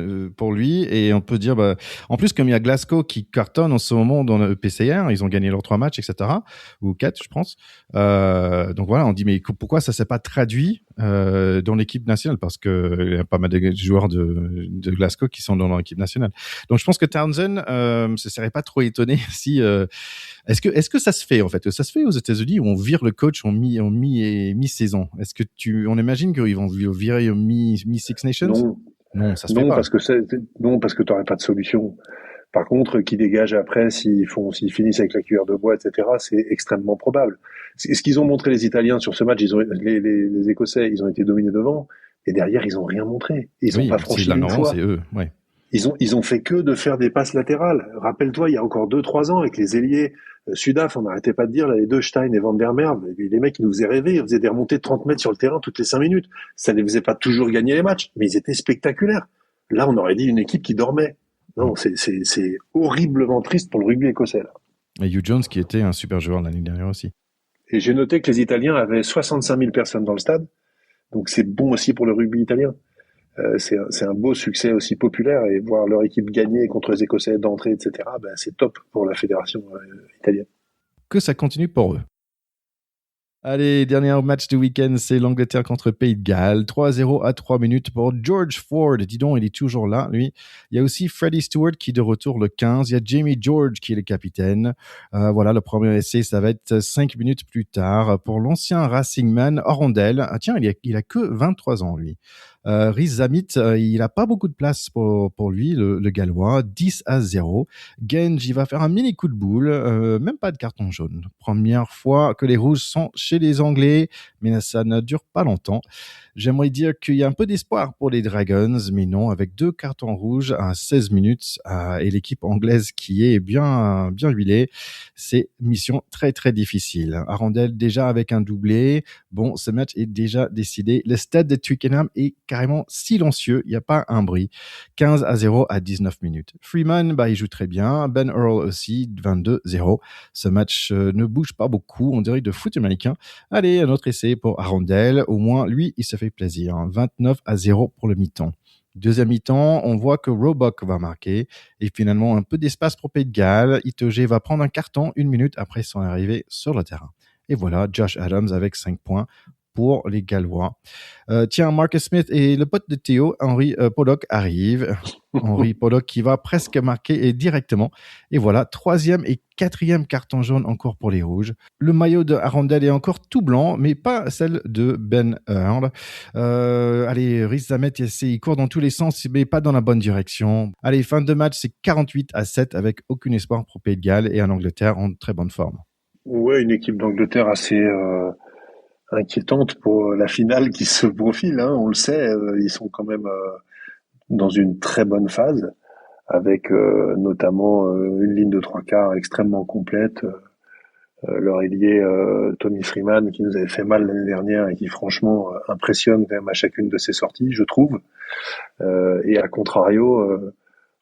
lui et on peut dire en plus comme il y a Glasgow qui cartonne en ce moment dans le PCR, ils ont gagné leurs 3 matchs, etc. ou 4, je pense. Donc voilà, on dit mais pourquoi ça s'est pas traduit dans l'équipe nationale parce que il y a pas mal de joueurs de Glasgow qui sont dans l'équipe nationale. Donc je pense que Townsend, ça serait pas trop étonné si est-ce que ça se fait en fait? Ça se fait aux États-Unis où on vire le coach en mi-saison. Est-ce que on imagine qu'ils vont virer mi-Six Nations?
Non,
ça se fait pas.
Parce que t'aurais pas de solution. Par contre, qui dégage après s'ils finissent avec la cuillère de bois, etc. C'est extrêmement probable. Ce qu'ils ont montré les Italiens sur ce match, les Écossais, ils ont été dominés devant, et derrière ils ont rien montré. Ils ont pas franchi une fois.
C'est eux, ouais.
Ils ont fait que de faire des passes latérales. Rappelle-toi, il y a encore 2-3 ans, avec les ailiers Sudaf, on n'arrêtait pas de dire, là, les deux, Stein et Van der Merwe, les mecs, ils nous faisaient rêver, ils faisaient des remontées de 30 mètres sur le terrain toutes les 5 minutes. Ça ne les faisait pas toujours gagner les matchs, mais ils étaient spectaculaires. Là, on aurait dit une équipe qui dormait. Non, c'est horriblement triste pour le rugby écossais, là.
Et Hugh Jones qui était un super joueur l'année dernière aussi.
Et j'ai noté que les Italiens avaient 65 000 personnes dans le stade, donc c'est bon aussi pour le rugby italien. C'est un beau succès aussi populaire, et voir leur équipe gagner contre les Écossais d'entrée, etc., ben, c'est top pour la fédération italienne.
Que ça continue pour eux. Allez, dernier match du week-end, c'est l'Angleterre contre Pays de Galles. 3-0 à 3 minutes pour George Ford. Dis donc, il est toujours là, lui. Il y a aussi Freddie Stewart qui est de retour le 15. Il y a Jamie George qui est le capitaine. Voilà, le premier essai, ça va être 5 minutes plus tard pour l'ancien Racingman Arondel. Ah tiens, il a que 23 ans, lui. Rhys Zamit, il a pas beaucoup de place pour lui, le Gallois. 10-0. Genge, il va faire un mini coup de boule, même pas de carton jaune. Première fois que les Rouges sont chez les Anglais, mais ça ne dure pas longtemps. J'aimerais dire qu'il y a un peu d'espoir pour les Dragons, mais non, avec 2 cartons rouges à 16 minutes et l'équipe anglaise qui est bien huilée, c'est mission très très difficile. Arundel déjà avec un doublé, bon, ce match est déjà décidé. Le stade de Twickenham est carrément silencieux, il n'y a pas un bruit. 15-0 à 19 minutes. Freeman, il joue très bien. Ben Earl aussi, 22-0. Ce match ne bouge pas beaucoup, on dirait de foot américain. Allez, un autre essai pour Arundel. Au moins, lui, il se fait plaisir. 29-0 pour le mi-temps. Deuxième mi-temps, on voit que Roebuck va marquer. Et finalement, un peu d'espace pour Pays de Galles. Itoge va prendre un carton 1 minute après son arrivée sur le terrain. Et voilà, Josh Adams avec 5 points pour les Gallois. Tiens, Marcus Smith et le pote de Théo, Henry Pollock, arrivent. Henry Pollock qui va presque marquer directement. Et voilà, 3e et 4e carton jaune encore pour les Rouges. Le maillot de Arundel est encore tout blanc, mais pas celle de Ben Earl. Allez, Rhys Zamet, il court dans tous les sens, mais pas dans la bonne direction. Allez, fin de match, c'est 48-7 avec aucun espoir pour Pays de Galles et en Angleterre en très bonne forme.
Ouais, une équipe d'Angleterre assez inquiétante pour la finale qui se profile, hein, on le sait, ils sont quand même dans une très bonne phase, avec notamment une ligne de 3/4 extrêmement complète, leur ailier Tommy Freeman qui nous avait fait mal l'année dernière et qui franchement impressionne quand même à chacune de ses sorties, je trouve. Et à contrario,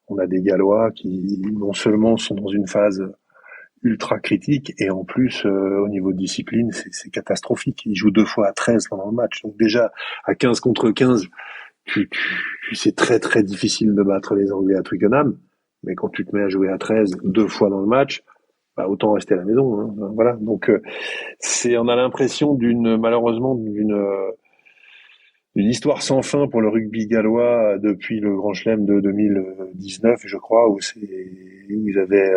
on a des Gallois qui non seulement sont dans une phase ultra critique, et en plus au niveau de discipline c'est catastrophique. Ils jouent 2 fois à 13 pendant le match, donc déjà à 15 contre 15 c'est très très difficile de battre les Anglais à Twickenham, mais quand tu te mets à jouer à 13 2 fois dans le match, autant rester à la maison, hein. Voilà, donc on a l'impression malheureusement d'une histoire sans fin pour le rugby gallois depuis le Grand Chelem de 2019, je crois, où ils avaient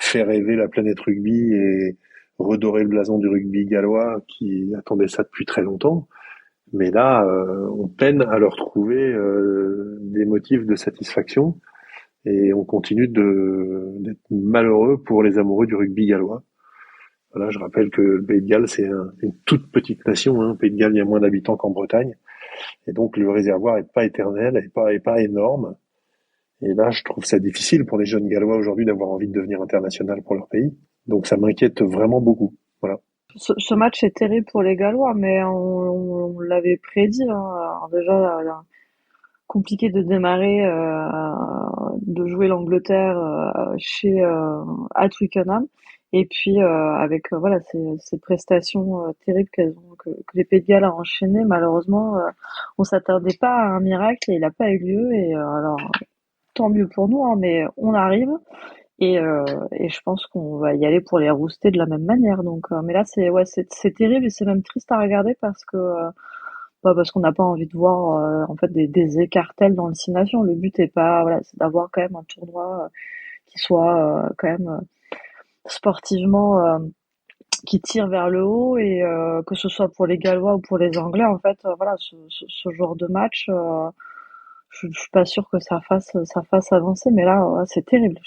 fait rêver la planète rugby et redorer le blason du rugby gallois qui attendait ça depuis très longtemps. Mais là, on peine à leur trouver des motifs de satisfaction, et on continue d'être malheureux pour les amoureux du rugby gallois. Voilà, je rappelle que le Pays de Galles, c'est une toute petite nation, hein. Le Pays de Galles, il y a moins d'habitants qu'en Bretagne. Et donc, le réservoir est pas éternel, est pas énorme. Et là, je trouve ça difficile pour les jeunes Gallois aujourd'hui d'avoir envie de devenir international pour leur pays. Donc, ça m'inquiète vraiment beaucoup. Voilà.
Ce match est terrible pour les Gallois, mais on l'avait prédit, hein. Alors déjà, compliqué de démarrer, de jouer l'Angleterre à Twickenham, et puis avec voilà ces prestations terribles que les Pays de Galles a enchaînées. Malheureusement, on s'attendait pas à un miracle et il n'a pas eu lieu. Et alors tant mieux pour nous, hein, mais on arrive. Et je pense qu'on va y aller pour les rouster de la même manière. Donc, mais là, c'est terrible, et c'est même triste à regarder parce qu'on n'a pas envie de voir en fait des écartèles dans le Six Nations. Le but est pas, voilà, c'est d'avoir quand même un tournoi qui soit quand même sportivement qui tire vers le haut, et que ce soit pour les Gallois ou pour les Anglais, en fait, voilà, ce genre de match. Je suis pas sûre que ça fasse avancer, mais là, ouais, c'est terrible.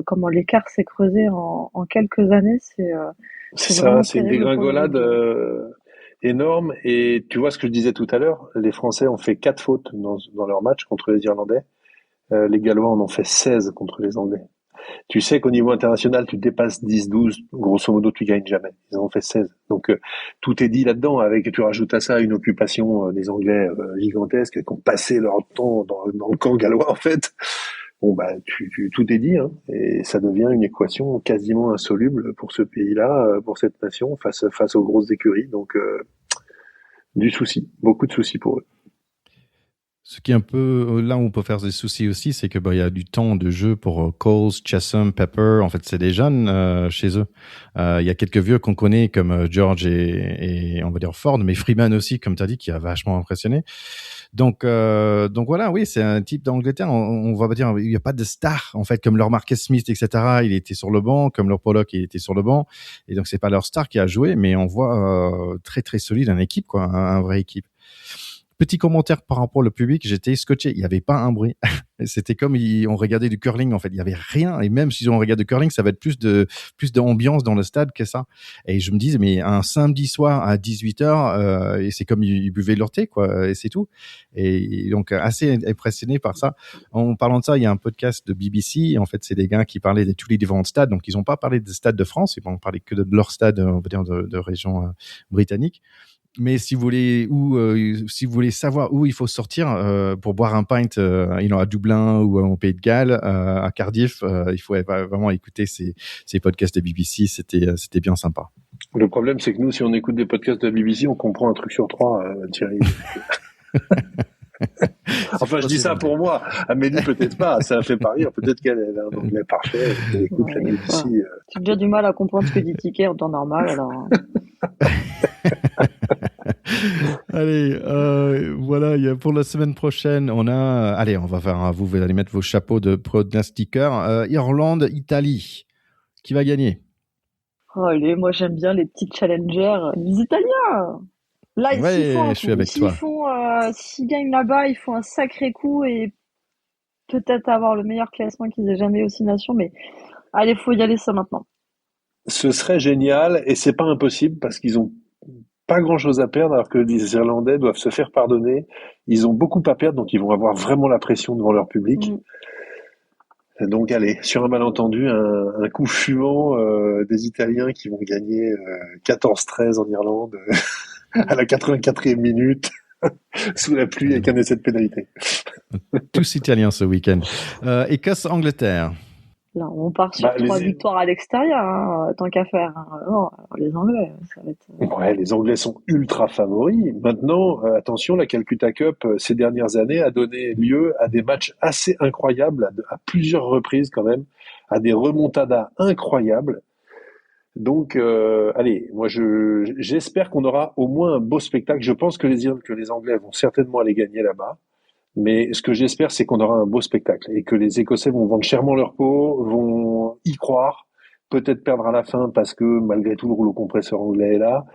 Comment l'écart s'est creusé en quelques années,
C'est
c'est
ça,
vraiment
c'est une
terrible pour le
dégringolade
rugby.
énorme. Et tu vois ce que je disais tout à l'heure, les Français ont fait 4 fautes dans leur match contre les Irlandais. Les Gallois en ont fait 16 contre les Anglais. Tu sais qu'au niveau international, tu dépasses 10-12, grosso modo, tu gagnes jamais. Ils en ont fait 16. Donc, tout est dit là-dedans. Tu rajoutes à ça une occupation des Anglais gigantesque, qui ont passé leur temps dans le camp gallois, en fait. tout est dit, hein, et ça devient une équation quasiment insoluble pour ce pays-là, pour cette nation, face aux grosses écuries. Donc, beaucoup de soucis pour eux.
Ce qui est un peu là où on peut faire des soucis aussi, c'est que il y a du temps de jeu pour Coles, Chessum, Pepper. En fait, c'est des jeunes chez eux. Il y a quelques vieux qu'on connaît comme George et on va dire Ford, mais Freeman aussi, comme tu as dit, qui a vachement impressionné. Donc voilà, oui, c'est un type d'Angleterre. On va pas dire, il n'y a pas de star en fait, comme leur Marcus Smith, etc. Il était sur le banc, comme leur Pollock, il était sur le banc, et donc c'est pas leur star qui a joué, mais on voit très très solide une équipe, quoi, un vrai équipe. Petit commentaire par rapport au public, j'étais scotché. Il n'y avait pas un bruit. C'était comme on regardait du curling, en fait. Il n'y avait rien. Et même si on regarde du curling, ça va être plus d'ambiance dans le stade que ça. Et je me disais, mais un samedi soir à 18h, et c'est comme ils buvaient leur thé, quoi. Et c'est tout. Et donc, assez impressionné par ça. En parlant de ça, il y a un podcast de BBC. En fait, c'est des gars qui parlaient de tous les différents stades. Donc, ils n'ont pas parlé des stades de France. Ils n'ont parlé que de leur stade, on va dire, de région britannique. Mais si vous voulez savoir où il faut sortir pour boire un pint, à Dublin ou au Pays de Galles, à Cardiff, il faut vraiment écouter ces podcasts de BBC. C'était bien sympa.
Le problème, c'est que nous, si on écoute des podcasts de la BBC, on comprend un truc sur 3, Thierry. Enfin, je dis ça pour moi. Amélie, peut-être pas. Ça a fait parier. Peut-être qu'elle a un anglais parfait. Elle écoute la BBC.
J'ai déjà du mal à comprendre ce que dit Ticket en temps normal, alors.
Allez, voilà, pour la semaine prochaine, on va faire, vous allez mettre vos chapeaux de pronostiqueurs. Irlande, Italie. Qui va gagner?
Oh, moi j'aime bien les petits challengers, les Italiens. Là, s'ils gagnent là-bas, ils font un sacré coup et peut-être avoir le meilleur classement qu'ils aient jamais eu aux 6 nations, mais allez, faut y aller ça maintenant.
Ce serait génial et c'est pas impossible parce qu'ils ont pas grand-chose à perdre alors que les Irlandais doivent se faire pardonner. Ils ont beaucoup à perdre, donc ils vont avoir vraiment la pression devant leur public. Donc allez, sur un malentendu, un coup fumant des Italiens qui vont gagner 14-13 en Irlande à la 84e minute sous la pluie avec un essai de pénalité.
Tous Italiens ce week-end. Écosse-Angleterre.
Là, on part sur 3 victoires à l'extérieur, hein, tant qu'à faire. Non, les Anglais, ça va être...
Ouais, les Anglais sont ultra favoris. Maintenant, attention, la Calcutta Cup, ces dernières années, a donné lieu à des matchs assez incroyables, à plusieurs reprises quand même, à des remontadas incroyables. Donc, allez, moi, j'espère qu'on aura au moins un beau spectacle. Je pense que les Anglais vont certainement aller gagner là-bas. Mais ce que j'espère, c'est qu'on aura un beau spectacle et que les Écossais vont vendre chèrement leur peau, vont y croire, peut-être perdre à la fin parce que malgré tout le rouleau compresseur anglais est là.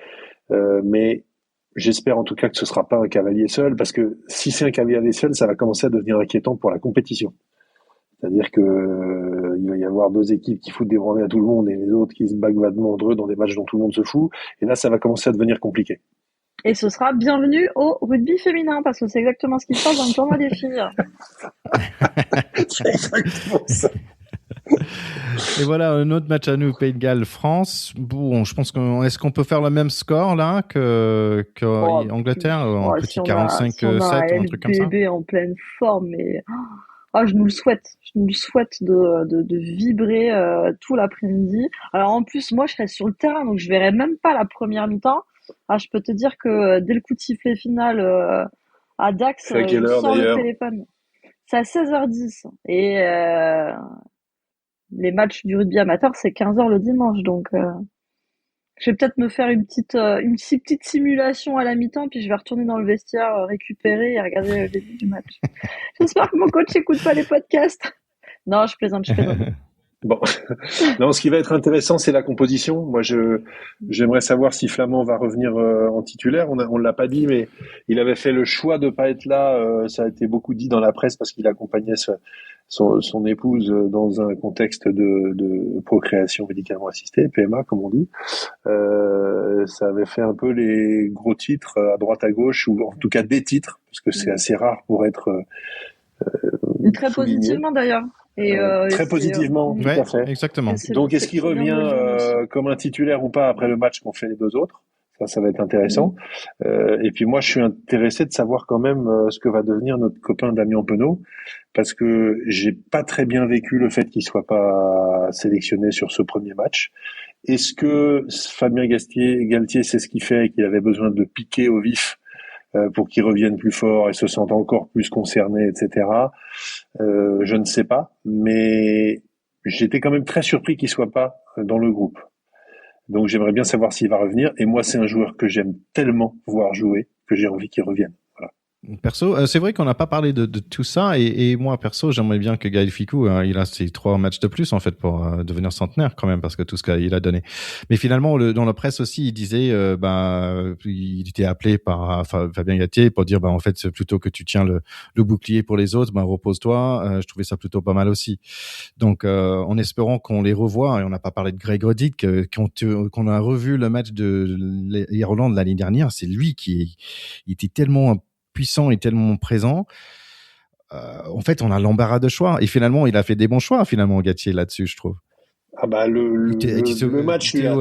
Mais j'espère en tout cas que ce sera pas un cavalier seul parce que si c'est un cavalier seul, ça va commencer à devenir inquiétant pour la compétition. C'est-à-dire que il va y avoir 2 équipes qui foutent des branlées à tout le monde et les autres qui se bagarrent entre eux dans des matchs dont tout le monde se fout. Et là, ça va commencer à devenir compliqué.
Et ce sera bienvenue au rugby féminin, parce que c'est exactement ce qui se passe dans le tournoi des filles.
C'est exactement ça.
Et voilà, un autre match à nous, Pays de Galles, France. Bon, je pense est-ce qu'on peut faire le même score là que Angleterre, en petit 45-7 ou un truc comme ça?
LBB en pleine forme, mais je nous le souhaite. Je nous le souhaite de vibrer tout l'après-midi. Alors en plus, moi, je serai sur le terrain, donc je verrai même pas la première mi-temps. Je peux te dire que dès le coup de sifflet final à Dax,
c'est à quelle heure,
sort
d'ailleurs
le téléphone. C'est à 16h10. Et les matchs du rugby amateur, c'est 15h le dimanche. Donc, je vais peut-être me faire une petite simulation à la mi-temps, puis je vais retourner dans le vestiaire, récupérer et regarder le début du match. J'espère que mon coach n'écoute pas les podcasts. Non, je plaisante.
Bon, non, ce qui va être intéressant, c'est la composition. Moi, j'aimerais savoir si Flamand va revenir en titulaire. On l'a pas dit, mais il avait fait le choix de pas être là. Ça a été beaucoup dit dans la presse parce qu'il accompagnait son épouse dans un contexte de procréation médicalement assistée, PMA comme on dit. Ça avait fait un peu les gros titres à droite à gauche, ou en tout cas des titres, parce que c'est assez rare pour être
très positivement d'ailleurs. Et
très positivement, tout à fait.
Exactement.
Donc, est-ce qu'il revient comme un titulaire ou pas après le match qu'ont fait les 2 autres? Ça va être intéressant. Et puis moi, je suis intéressé de savoir quand même ce que va devenir notre copain Damien Penaud, parce que j'ai pas très bien vécu le fait qu'il soit pas sélectionné sur ce premier match. Est-ce que Fabien Galtier sait ce qu'il fait et qu'il avait besoin de le piquer au vif pour qu'il revienne plus fort et se sente encore plus concerné, etc. Je ne sais pas, mais j'étais quand même très surpris qu'il soit pas dans le groupe. Donc j'aimerais bien savoir s'il va revenir. Et moi, c'est un joueur que j'aime tellement voir jouer que j'ai envie qu'il revienne. Voilà.
Perso, c'est vrai qu'on n'a pas parlé de tout ça, et moi perso, j'aimerais bien que Gaël Fickou, il a ses 3 matchs de plus en fait pour devenir centenaire quand même, parce que tout ce qu'il a donné. Mais finalement, dans la presse aussi, il disait, il était appelé par Fabien Galtier pour dire, en fait, c'est plutôt que tu tiens le bouclier pour les autres, repose-toi. Je trouvais ça plutôt pas mal aussi. Donc, en espérant qu'on les revoit, et on n'a pas parlé de Greg Rodick, qu'on a revu le match de l'Irlande l'année dernière, c'est lui qui il était tellement puissant et tellement présent. En fait, on a l'embarras de choix. Et finalement, il a fait des bons choix, finalement, Galtier, là-dessus, je trouve.
Ah bah le match lui a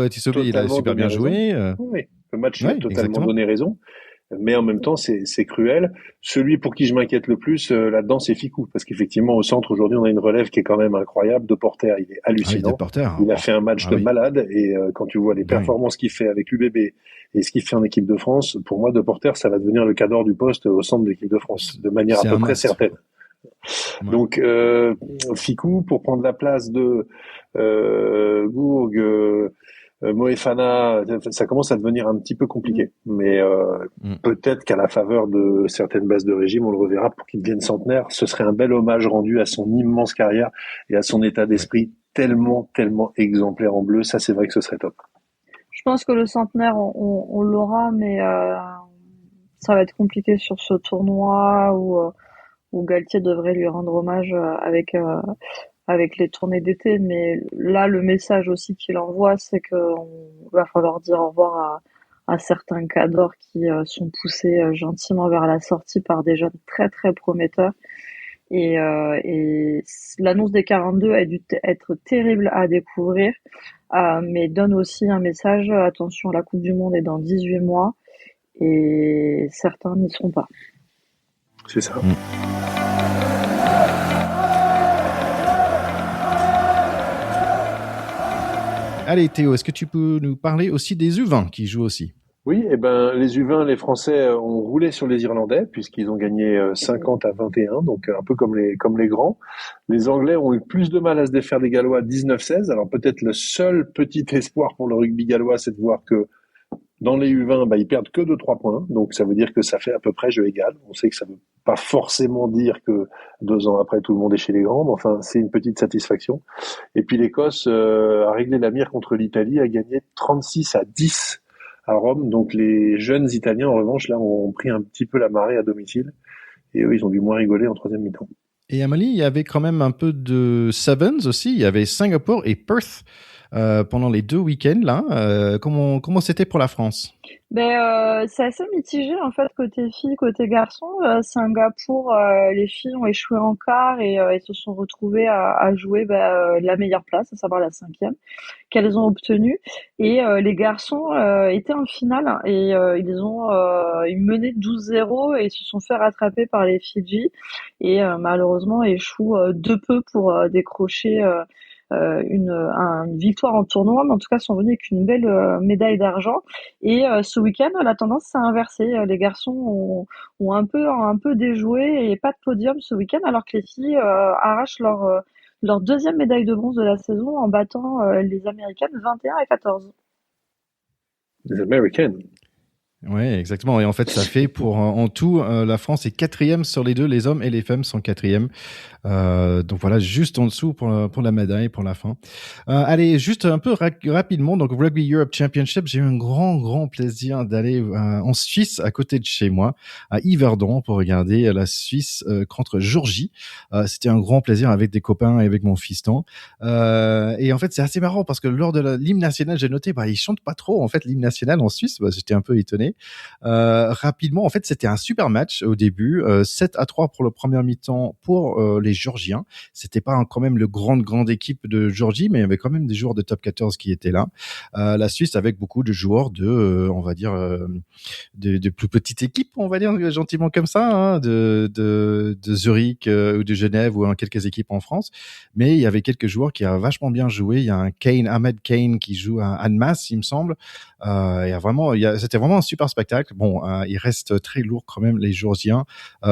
il a super bien joué.
Oui, le match lui a totalement
exactement.
donné raison. Mais en même temps, c'est cruel. Celui pour qui je m'inquiète le plus là-dedans, c'est Fickou, parce qu'effectivement au centre aujourd'hui, on a une relève qui est quand même incroyable. Deporter, il est hallucinant. Il a fait un match de malade, et quand tu vois les performances qu'il fait avec l'UBB et ce qu'il fait en équipe de France, pour moi, Deporter, ça va devenir le cadre du poste au centre de l'équipe de France, de manière à peu près certaine. Ouais. Donc Fickou pour prendre la place de Gourgue. Moefana, ça commence à devenir un petit peu compliqué, mais peut-être qu'à la faveur de certaines bases de régime, on le reverra pour qu'il devienne centenaire. Ce serait un bel hommage rendu à son immense carrière et à son état d'esprit tellement exemplaire en bleu. Ça, c'est vrai que ce serait top.
Je pense que le centenaire, on l'aura, mais ça va être compliqué sur ce tournoi où Galtier devrait lui rendre hommage avec les tournées d'été. Mais là, le message aussi qu'il envoie, c'est qu'on va falloir dire au revoir à certains cadors qui sont poussés gentiment vers la sortie par des jeunes très très prometteurs. Et l'annonce des 42 a dû être terrible à découvrir, mais donne aussi un message: attention, la Coupe du Monde est dans 18 mois et certains n'y seront pas.
C'est ça.
Allez Théo, est-ce que tu peux nous parler aussi des U20 qui jouent aussi?
Oui, les U20, les Français ont roulé sur les Irlandais puisqu'ils ont gagné 50-21, donc un peu comme les grands. Les Anglais ont eu plus de mal à se défaire des Gallois 19-16. Alors peut-être le seul petit espoir pour le rugby gallois, c'est de voir que dans les U20, ils perdent que 2-3 points. Donc ça veut dire que ça fait à peu près jeu égal. On sait que ça veut pas forcément dire que 2 ans après tout le monde est chez les grands, mais enfin c'est une petite satisfaction. Et puis l'Écosse a réglé la mire contre l'Italie, a gagné 36-10 à Rome. Donc les jeunes Italiens, en revanche, là, ont pris un petit peu la marée à domicile. Et eux, ils ont dû moins rigoler en troisième mi-temps.
Et Amalie, il y avait quand même un peu de Sevens aussi. Il y avait Singapour et Perth pendant les 2 week-ends là. Comment c'était pour la France?
C'est assez mitigé en fait côté filles, côté garçons. Singapour, les filles ont échoué en quart et se sont retrouvées à jouer la meilleure place, à savoir la 5e, qu'elles ont obtenue. Et les garçons étaient en finale et ils menaient 12-0 et se sont fait rattraper par les Fidji et malheureusement échouent de peu pour décrocher une victoire en tournoi, mais en tout cas sont venus avec une belle médaille d'argent. Et ce week-end, la tendance s'est inversée. Les garçons ont un peu déjoué et pas de podium ce week-end, alors que les filles arrachent leur 2e médaille de bronze de la saison en battant les Américaines 21-14.
Les Américaines.
Oui, exactement. Et en fait, ça fait en tout, la France est 4e sur les 2, les hommes et les femmes sont 4e. Donc voilà, juste en dessous pour la médaille, pour la fin. Allez, juste un peu rapidement. Donc Rugby Europe Championship, j'ai eu un grand plaisir d'aller en Suisse, à côté de chez moi, à Yverdon, pour regarder la Suisse contre Géorgie. C'était un grand plaisir avec des copains et avec mon fiston. Et en fait, c'est assez marrant parce que lors de l'hymne national, j'ai noté, ils chantent pas trop en fait l'hymne national en Suisse. J'étais un peu étonné. retourner. Rapidement, en fait, c'était un super match au début. 7-3 pour le premier mi-temps pour les Géorgiens. C'était pas quand même le grande équipe de Géorgie, mais il y avait quand même des joueurs de top 14 qui étaient là. La Suisse avec beaucoup de joueurs on va dire, de plus petites équipes, on va dire gentiment comme ça, hein, de Zurich ou de Genève ou quelques équipes en France. Mais il y avait quelques joueurs qui ont vachement bien joué. Il y a un Ahmed Kane qui joue à Annemasse, il me semble. C'était vraiment un super spectacle. Bon, il reste très lourd quand même les Géorgiens.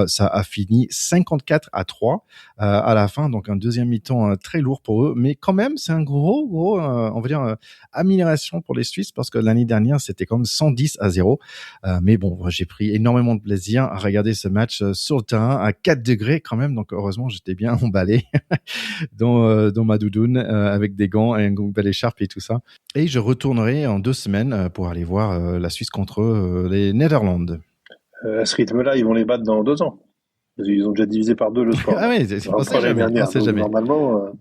Ça a fini 54-3 à la fin, donc un deuxième mi-temps très lourd pour eux. Mais quand même, c'est un gros, on va dire, amélioration pour les Suisses parce que l'année dernière, c'était comme 110-0. Mais bon, j'ai pris énormément de plaisir à regarder ce match sur le terrain à 4 degrés quand même. Donc heureusement, j'étais bien emballé dans ma doudoune avec des gants et une belle écharpe et tout ça. Et je retournerai en 2 semaines pour aller voir la Suisse contre les Netherlands.
À ce rythme-là, ils vont les battre dans 2 ans. Ils ont déjà divisé par 2 le score.
Ah oui, on sait jamais.
Normalement.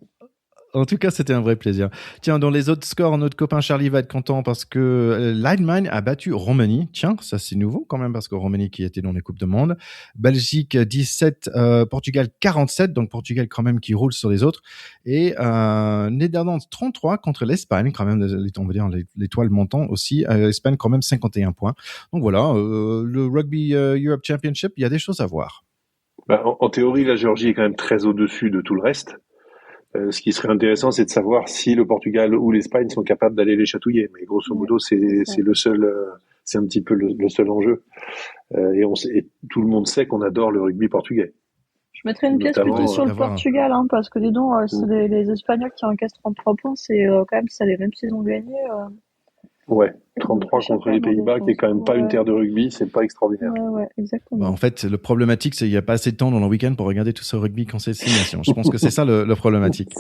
En tout cas, c'était un vrai plaisir. Tiens, dans les autres scores, notre copain Charlie va être content parce que l'Allemagne a battu Roumanie. Tiens, ça c'est nouveau quand même parce que Roumanie qui était dans les Coupes du Monde. Belgique 17, Portugal 47, donc Portugal quand même qui roule sur les autres. Et Néderlands 33 contre l'Espagne, quand même, on va dire l'étoile montant aussi. Espagne quand même 51 points. Donc voilà, le Rugby Europe Championship, il y a des choses à voir.
En théorie, la Géorgie est quand même très au-dessus de tout le reste. Ce qui serait intéressant, c'est de savoir si le Portugal ou l'Espagne sont capables d'aller les chatouiller. Mais grosso modo, c'est le seul, c'est un petit peu le seul enjeu. Et tout le monde sait qu'on adore le rugby portugais.
Je mettrais une pièce plutôt sur le Portugal, hein, parce que dis donc, les Espagnols qui encaissent 33 points, c'est quand même ça, même s'ils ont gagné.
Ouais, 33 contre les Pays-Bas, qui est quand même pas une terre de rugby, c'est pas extraordinaire.
Ouais, exactement.
En fait, le problématique, c'est qu'il n'y a pas assez de temps dans le week-end pour regarder tout ce rugby quand c'est 6 nations. Je pense que c'est ça le problématique.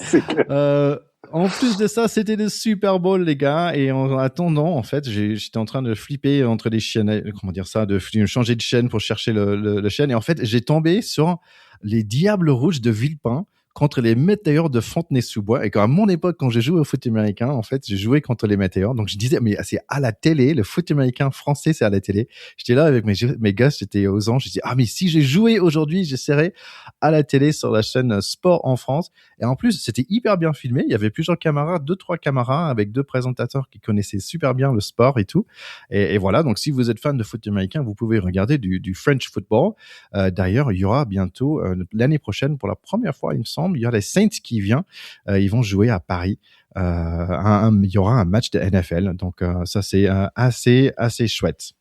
En plus de ça, c'était le Super Bowl, les gars. Et en attendant, en fait, j'étais en train de flipper entre les chaînes, comment dire ça, de changer de chaîne pour chercher le chaîne. Et en fait, j'ai tombé sur les Diables Rouges de Villepin contre les Météores de Fontenay-sous-Bois. Et à mon époque, quand j'ai joué au foot américain, en fait, j'ai joué contre les Météores. Donc, je disais, mais c'est à la télé, le foot américain français, c'est à la télé. J'étais là avec mes gars, j'étais aux anges. Je disais, mais si j'ai joué aujourd'hui, j'essaierai à la télé sur la chaîne Sport en France. Et en plus, c'était hyper bien filmé. Il y avait plusieurs camarades, 2-3 camarades avec 2 présentateurs qui connaissaient super bien le sport et tout. Et voilà. Donc, si vous êtes fan de foot américain, vous pouvez regarder du French football. D'ailleurs, il y aura bientôt, l'année prochaine, pour la première fois, il me semble, il y a les Saints qui viennent. Ils vont jouer à Paris. Il y aura un match de NFL. Donc, ça, c'est assez chouette.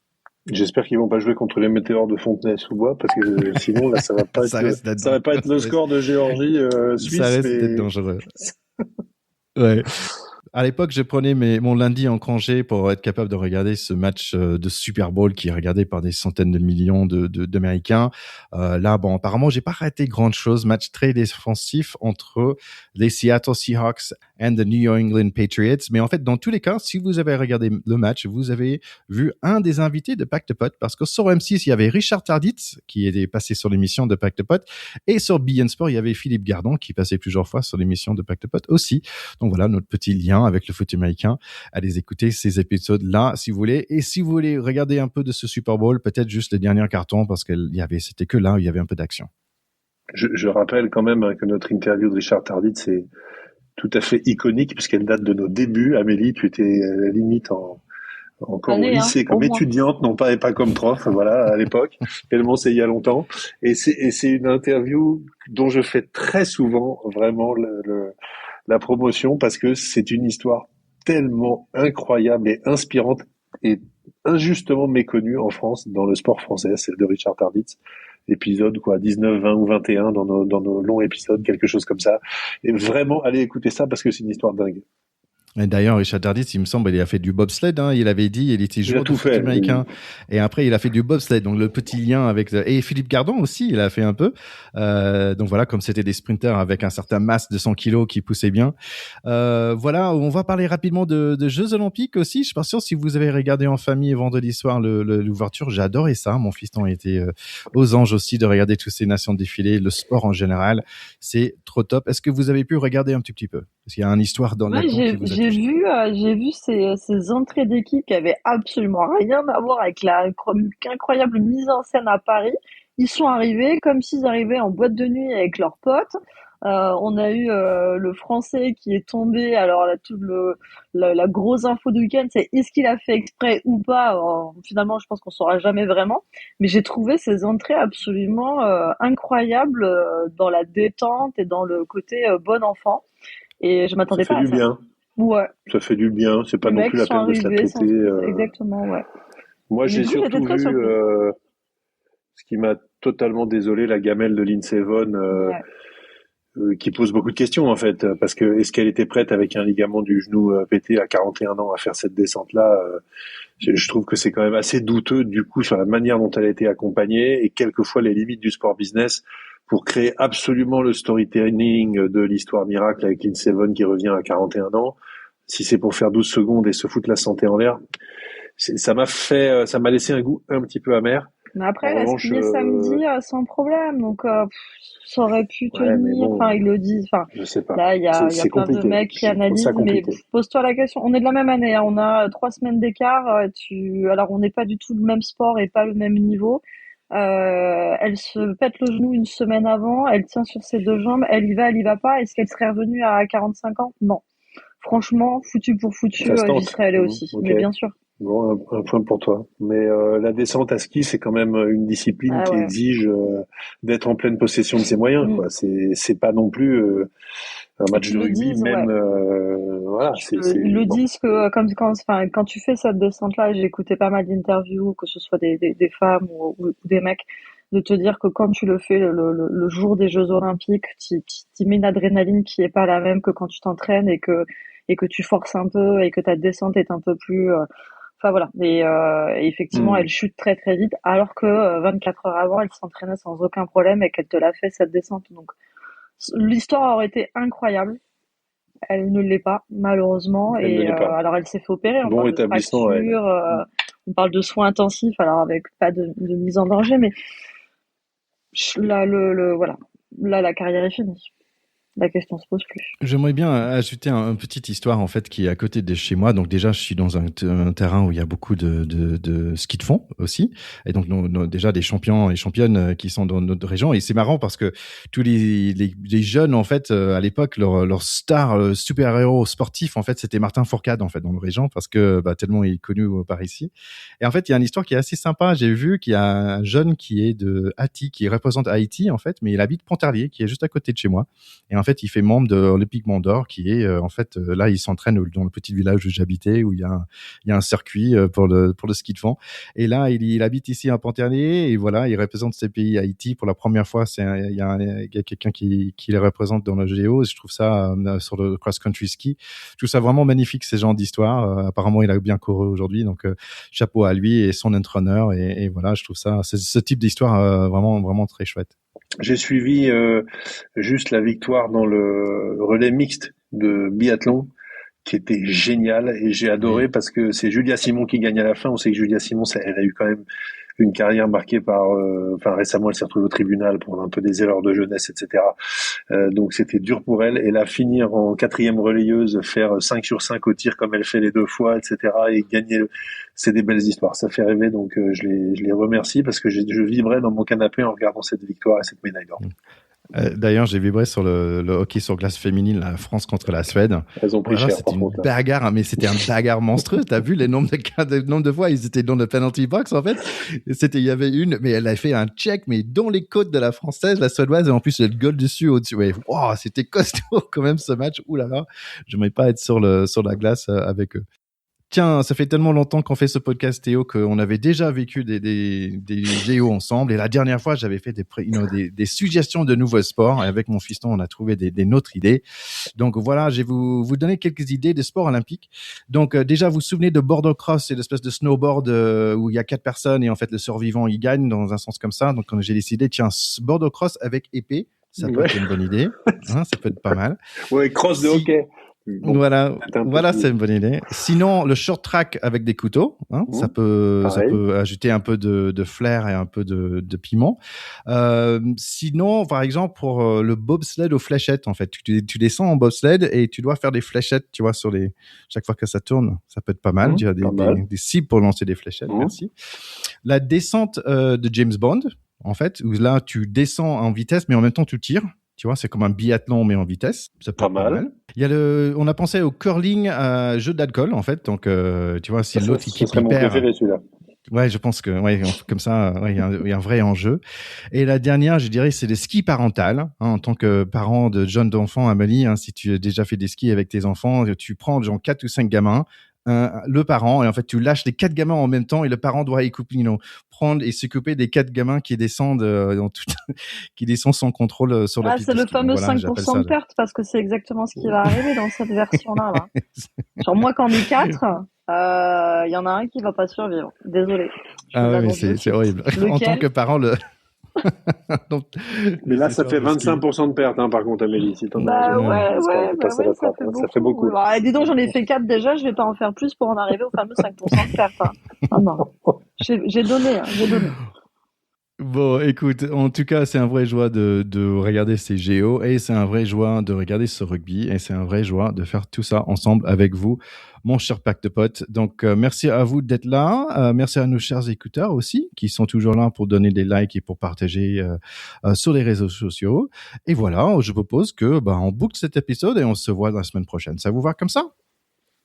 J'espère qu'ils vont pas jouer contre les Météores de Fontenay-sous-Bois parce que sinon là ça va pas être le score de Géorgie Suisse.
Ça risque d'être dangereux. Ouais. À l'époque, je prenais mon lundi en congé pour être capable de regarder ce match de Super Bowl qui est regardé par des centaines de millions d'Américains. Là, bon, apparemment, j'ai pas raté grande chose. Match très défensif entre les Seattle Seahawks et the New England Patriots. Mais en fait, dans tous les cas, si vous avez regardé le match, vous avez vu un des invités de Pack de Pot parce que sur M6, il y avait Richard Tarditz qui était passé sur l'émission de Pack de Pot et sur beIN Sport, il y avait Philippe Gardon qui passait plusieurs fois sur l'émission de Pack de Pot aussi. Donc voilà, notre petit lien avec le foot américain. Allez écouter ces épisodes-là si vous voulez. Et si vous voulez regarder un peu de ce Super Bowl, peut-être juste les derniers cartons parce que c'était que là où il y avait un peu d'action.
Je rappelle quand même que notre interview de Richard Tarditz, c'est tout à fait iconique puisqu'elle date de nos débuts. Amélie, tu étais à la limite encore au lycée comme étudiante, non pas et pas comme prof, voilà, à l'époque. Tellement c'est il y a longtemps. Et c'est une interview dont je fais très souvent vraiment la promotion parce que c'est une histoire tellement incroyable et inspirante et injustement méconnue en France dans le sport français, celle de Richard Tarditz. Épisode 19, 20 ou 21 dans nos longs épisodes, quelque chose comme ça. Et vraiment, allez écouter ça parce que c'est une histoire dingue.
Et d'ailleurs, Richard Tarditz, il me semble, il a fait du bobsled. Il avait dit, il était joueur de foot américain. Et après, il a fait du bobsled. Donc, le petit lien avec... Et Philippe Gardon aussi, il a fait un peu. Donc, voilà, comme c'était des sprinters avec un certain masse de 100 kilos qui poussaient bien. Voilà, on va parler rapidement de Jeux Olympiques aussi. Je suis pas sûr si vous avez regardé en famille vendredi soir l'ouverture. J'ai adoré ça. Mon fiston était aux anges aussi de regarder toutes ces nations défiler. Le sport en général, c'est trop top. Est-ce que vous avez pu regarder un petit peu? Parce qu'il y a une histoire dans la qui vous a
j'ai vu ces entrées d'équipe qui avaient absolument rien à voir avec la incroyable mise en scène à Paris. Ils sont arrivés comme s'ils arrivaient en boîte de nuit avec leurs potes. On a eu le Français qui est tombé. Alors là, la grosse info du week-end, c'est est-ce qu'il a fait exprès ou pas. Alors, finalement, je pense qu'on saura jamais vraiment. Mais j'ai trouvé ces entrées absolument incroyables dans la détente et dans le côté bon enfant. Et je
Ça
m'attendais
fait
pas à
du
ça.
bien.
Ouais,
Ça fait du bien. C'est pas
les
non
mecs
plus la
sont
peine de se la
arrivés
péter.
exactement, ouais.
Moi,
Mais
j'ai
du coup, j'étais
surtout
très
vu
surprise.
ce qui m'a totalement désolé, la gamelle de Lindsey Vonn,
Ouais.
qui pose beaucoup de questions en fait, parce que est-ce qu'elle était prête avec un ligament du genou pété à 41 ans à faire cette descente-là? Je trouve que c'est quand même assez douteux du coup sur la manière dont elle a été accompagnée et quelquefois les limites du sport business pour créer absolument le storytelling de l'histoire miracle avec Lindsey Vonn qui revient à 41 ans. Si c'est pour faire 12 secondes et se foutre la santé en l'air, ça m'a laissé un goût un petit peu amer.
Mais
En
après, elle a
revanche,
skié samedi sans problème, donc ça aurait pu
ouais, mais
tenir. Enfin,
bon,
ils le disent. Enfin,
je sais pas.
là, il y a
C'est
plein de
compliqué.
mecs qui
Je trouve ça
analysent, mais
compliqué.
pose-toi la question. On est de la même année, hein. On a 3 semaines d'écart. Alors, on n'est pas du tout le même sport et pas le même niveau. Elle se pète le genou une semaine avant. Elle tient sur ses deux jambes. Elle y va pas. Est-ce qu'elle serait revenue à 45 ans? Non. Franchement, foutu pour foutu,
Ça se
j'y
tente.
serais allée aussi.
Ok.
Mais bien sûr.
Bon, un point pour toi. Mais la descente à ski, c'est quand même une discipline
Ah
qui
ouais.
exige d'être en pleine possession de ses moyens,
Mm.
quoi. C'est pas non plus un match
Ils
de
le
rugby,
disent, ouais.
même voilà.
Ils le
Bon.
disent que quand tu fais cette descente-là, j'ai écouté pas mal d'interviews, que ce soit des femmes ou des mecs, de te dire que quand tu le fais le jour des Jeux Olympiques, tu mets une adrénaline qui est pas la même que quand tu t'entraînes et que tu forces un peu et que ta descente est un peu plus. Enfin voilà. Et effectivement, elle
Hmm.
chute très très vite, alors que 24 heures avant, elle s'entraînait sans aucun problème et qu'elle te l'a fait cette descente. Donc l'histoire aurait été incroyable. Elle ne l'est pas, malheureusement.
Elle ne
Et
l'est pas.
alors, elle s'est fait opérer. On
Bon
parle de
rétablissement à elle.
fracture,
Hmm.
on parle de soins intensifs, alors avec pas de mise en danger, mais là, voilà. Là, la carrière est finie. La question se pose plus.
J'aimerais bien ajouter une petite histoire en fait qui est à côté de chez moi. Donc déjà, je suis dans un terrain où il y a beaucoup de ski de fond aussi, et donc déjà des champions et championnes qui sont dans notre région. Et c'est marrant parce que tous les jeunes en fait à l'époque leur star super héros sportif en fait c'était Martin Fourcade en fait dans nos régions parce que tellement il est connu par ici. Et en fait il y a une histoire qui est assez sympa. J'ai vu qu'il y a un jeune qui est de Haïti qui représente Haïti en fait, mais il habite Pontarlier qui est juste à côté de chez moi. Et en fait, il fait membre de Olympique Mont d'Or, qui est là, il s'entraîne dans le petit village où j'habitais, où il y a un circuit pour le ski de fond. Et là, il habite ici à Pontarlier, et voilà, il représente ses pays Haïti pour la première fois. Il y a quelqu'un qui les représente dans le géo. Je trouve ça sur le cross country ski. Je trouve ça vraiment magnifique ces genres d'histoires. Apparemment, il a bien couru aujourd'hui, donc chapeau à lui et son entraîneur. Et voilà, je trouve ça, ce type d'histoire vraiment vraiment très chouette.
J'ai suivi juste la victoire dans le relais mixte de biathlon qui était génial et j'ai adoré
Oui.
parce que c'est Julia Simon qui gagne à la fin. On sait que Julia Simon, elle a eu quand même une carrière marquée par, récemment elle s'est retrouvée au tribunal pour un peu des erreurs de jeunesse, etc. Donc c'était dur pour elle. Et là, finir en 4e relayeuse, faire 5 sur 5 au tir comme elle fait les 2 fois, etc. et gagner, c'est des belles histoires. Ça fait rêver. Donc je les remercie parce que je vibrais dans mon canapé en regardant cette victoire et cette médaille d'or.
D'ailleurs, j'ai vibré sur le hockey sur glace féminine, la France contre la Suède.
Elles ont pris cher,
c'était une bagarre, mais c'était un bagarre monstrueux. T'as vu les nombres de fois, ils étaient dans le penalty box, en fait. Il y avait une, mais elle a fait un check, mais dans les côtes de la française, la suédoise, et en plus, le goal dessus, au-dessus. Ouais, wow, c'était costaud, quand même, ce match. Ouh là là. J'aimerais pas être sur la glace avec eux. Tiens, ça fait tellement longtemps qu'on fait ce podcast, Théo, qu'on avait déjà vécu des géos ensemble. Et la dernière fois, j'avais fait des suggestions de nouveaux sports. Et avec mon fiston, on a trouvé des autres idées. Donc voilà, je vais vous donner quelques idées de sports olympiques. Donc déjà, vous vous souvenez de border cross, c'est l'espèce de snowboard où il y a 4 personnes et en fait le survivant il gagne dans un sens comme ça. Donc j'ai décidé, tiens, border cross avec épée, ça peut être une bonne idée. Hein, ça peut être pas mal.
Ouais, cross de hockey. Bon,
Voilà,
c'est un peu
voilà,
plus.
c'est une bonne idée. Sinon, le short track avec des couteaux, hein, ça
Pareil.
peut ajouter un peu de flair et un peu de piment. Sinon, par exemple, pour le bobsled aux fléchettes, en fait, tu descends en bobsled et tu dois faire des fléchettes, tu vois, chaque fois que ça tourne, ça peut être pas mal. Tu as
Pas mal.
des cibles pour lancer des fléchettes. Merci. La descente de James Bond, en fait, où là, tu descends en vitesse, mais en même temps, tu tires. Tu vois, c'est comme un biathlon, mais en vitesse. Ça peut
Pas
être pas
mal.
mal. Il y a on a pensé au curling, jeu d'alcool, en fait. Donc, tu vois, si l'autre
Ça
équipe
serait
il
mon
perd.
préféré, celui-là.
Ouais, je pense que, ouais, comme ça, ouais, il y a un vrai enjeu. Et la dernière, je dirais, c'est le ski parental. Hein, en tant que parent de jeunes enfants, Amélie, hein, si tu as déjà fait des skis avec tes enfants, tu prends genre 4 ou 5 gamins, le parent, et en fait, tu lâches les 4 gamins en même temps, et le parent doit prendre et s'occuper des 4 gamins qui descendent qui descendent sans contrôle sur la piste
C'est
de
le
ski. Donc,
fameux
voilà, j'appelle
5%
ça.
de perte parce que c'est exactement ce qui va arriver dans cette version-là, là. Genre, moi, quand on est 4, il y en a un qui va pas survivre. Désolé.
Ah ouais, mais c'est horrible. En tant que parent,
Donc, mais là, ça fait 25% de perte, hein, par contre, Amélie, si t'en as
ouais,
ça fait beaucoup.
Alors, dis donc, j'en ai fait 4 déjà, je vais pas en faire plus pour en arriver au fameux 5% de perte. Hein. Ah non. J'ai donné.
Bon, écoute, en tout cas, c'est un vrai joie de regarder ces JO et c'est un vrai joie de regarder ce rugby et c'est un vrai joie de faire tout ça ensemble avec vous, mon cher pack de potes. Donc, merci à vous d'être là. Merci à nos chers écouteurs aussi qui sont toujours là pour donner des likes et pour partager sur les réseaux sociaux. Et voilà, je propose que on boucle cet épisode et on se voit la semaine prochaine. Ça vous va comme ça?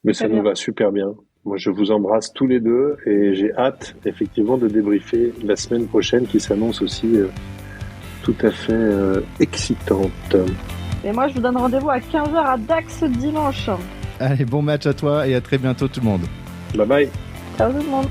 Mais ça nous va super bien. Moi, je vous embrasse tous les deux et j'ai hâte, effectivement, de débriefer la semaine prochaine qui s'annonce aussi tout à fait excitante.
Et moi, je vous donne rendez-vous à 15h à Dax dimanche.
Allez, bon match à toi et à très bientôt tout le monde.
Bye bye.
Ciao tout le monde.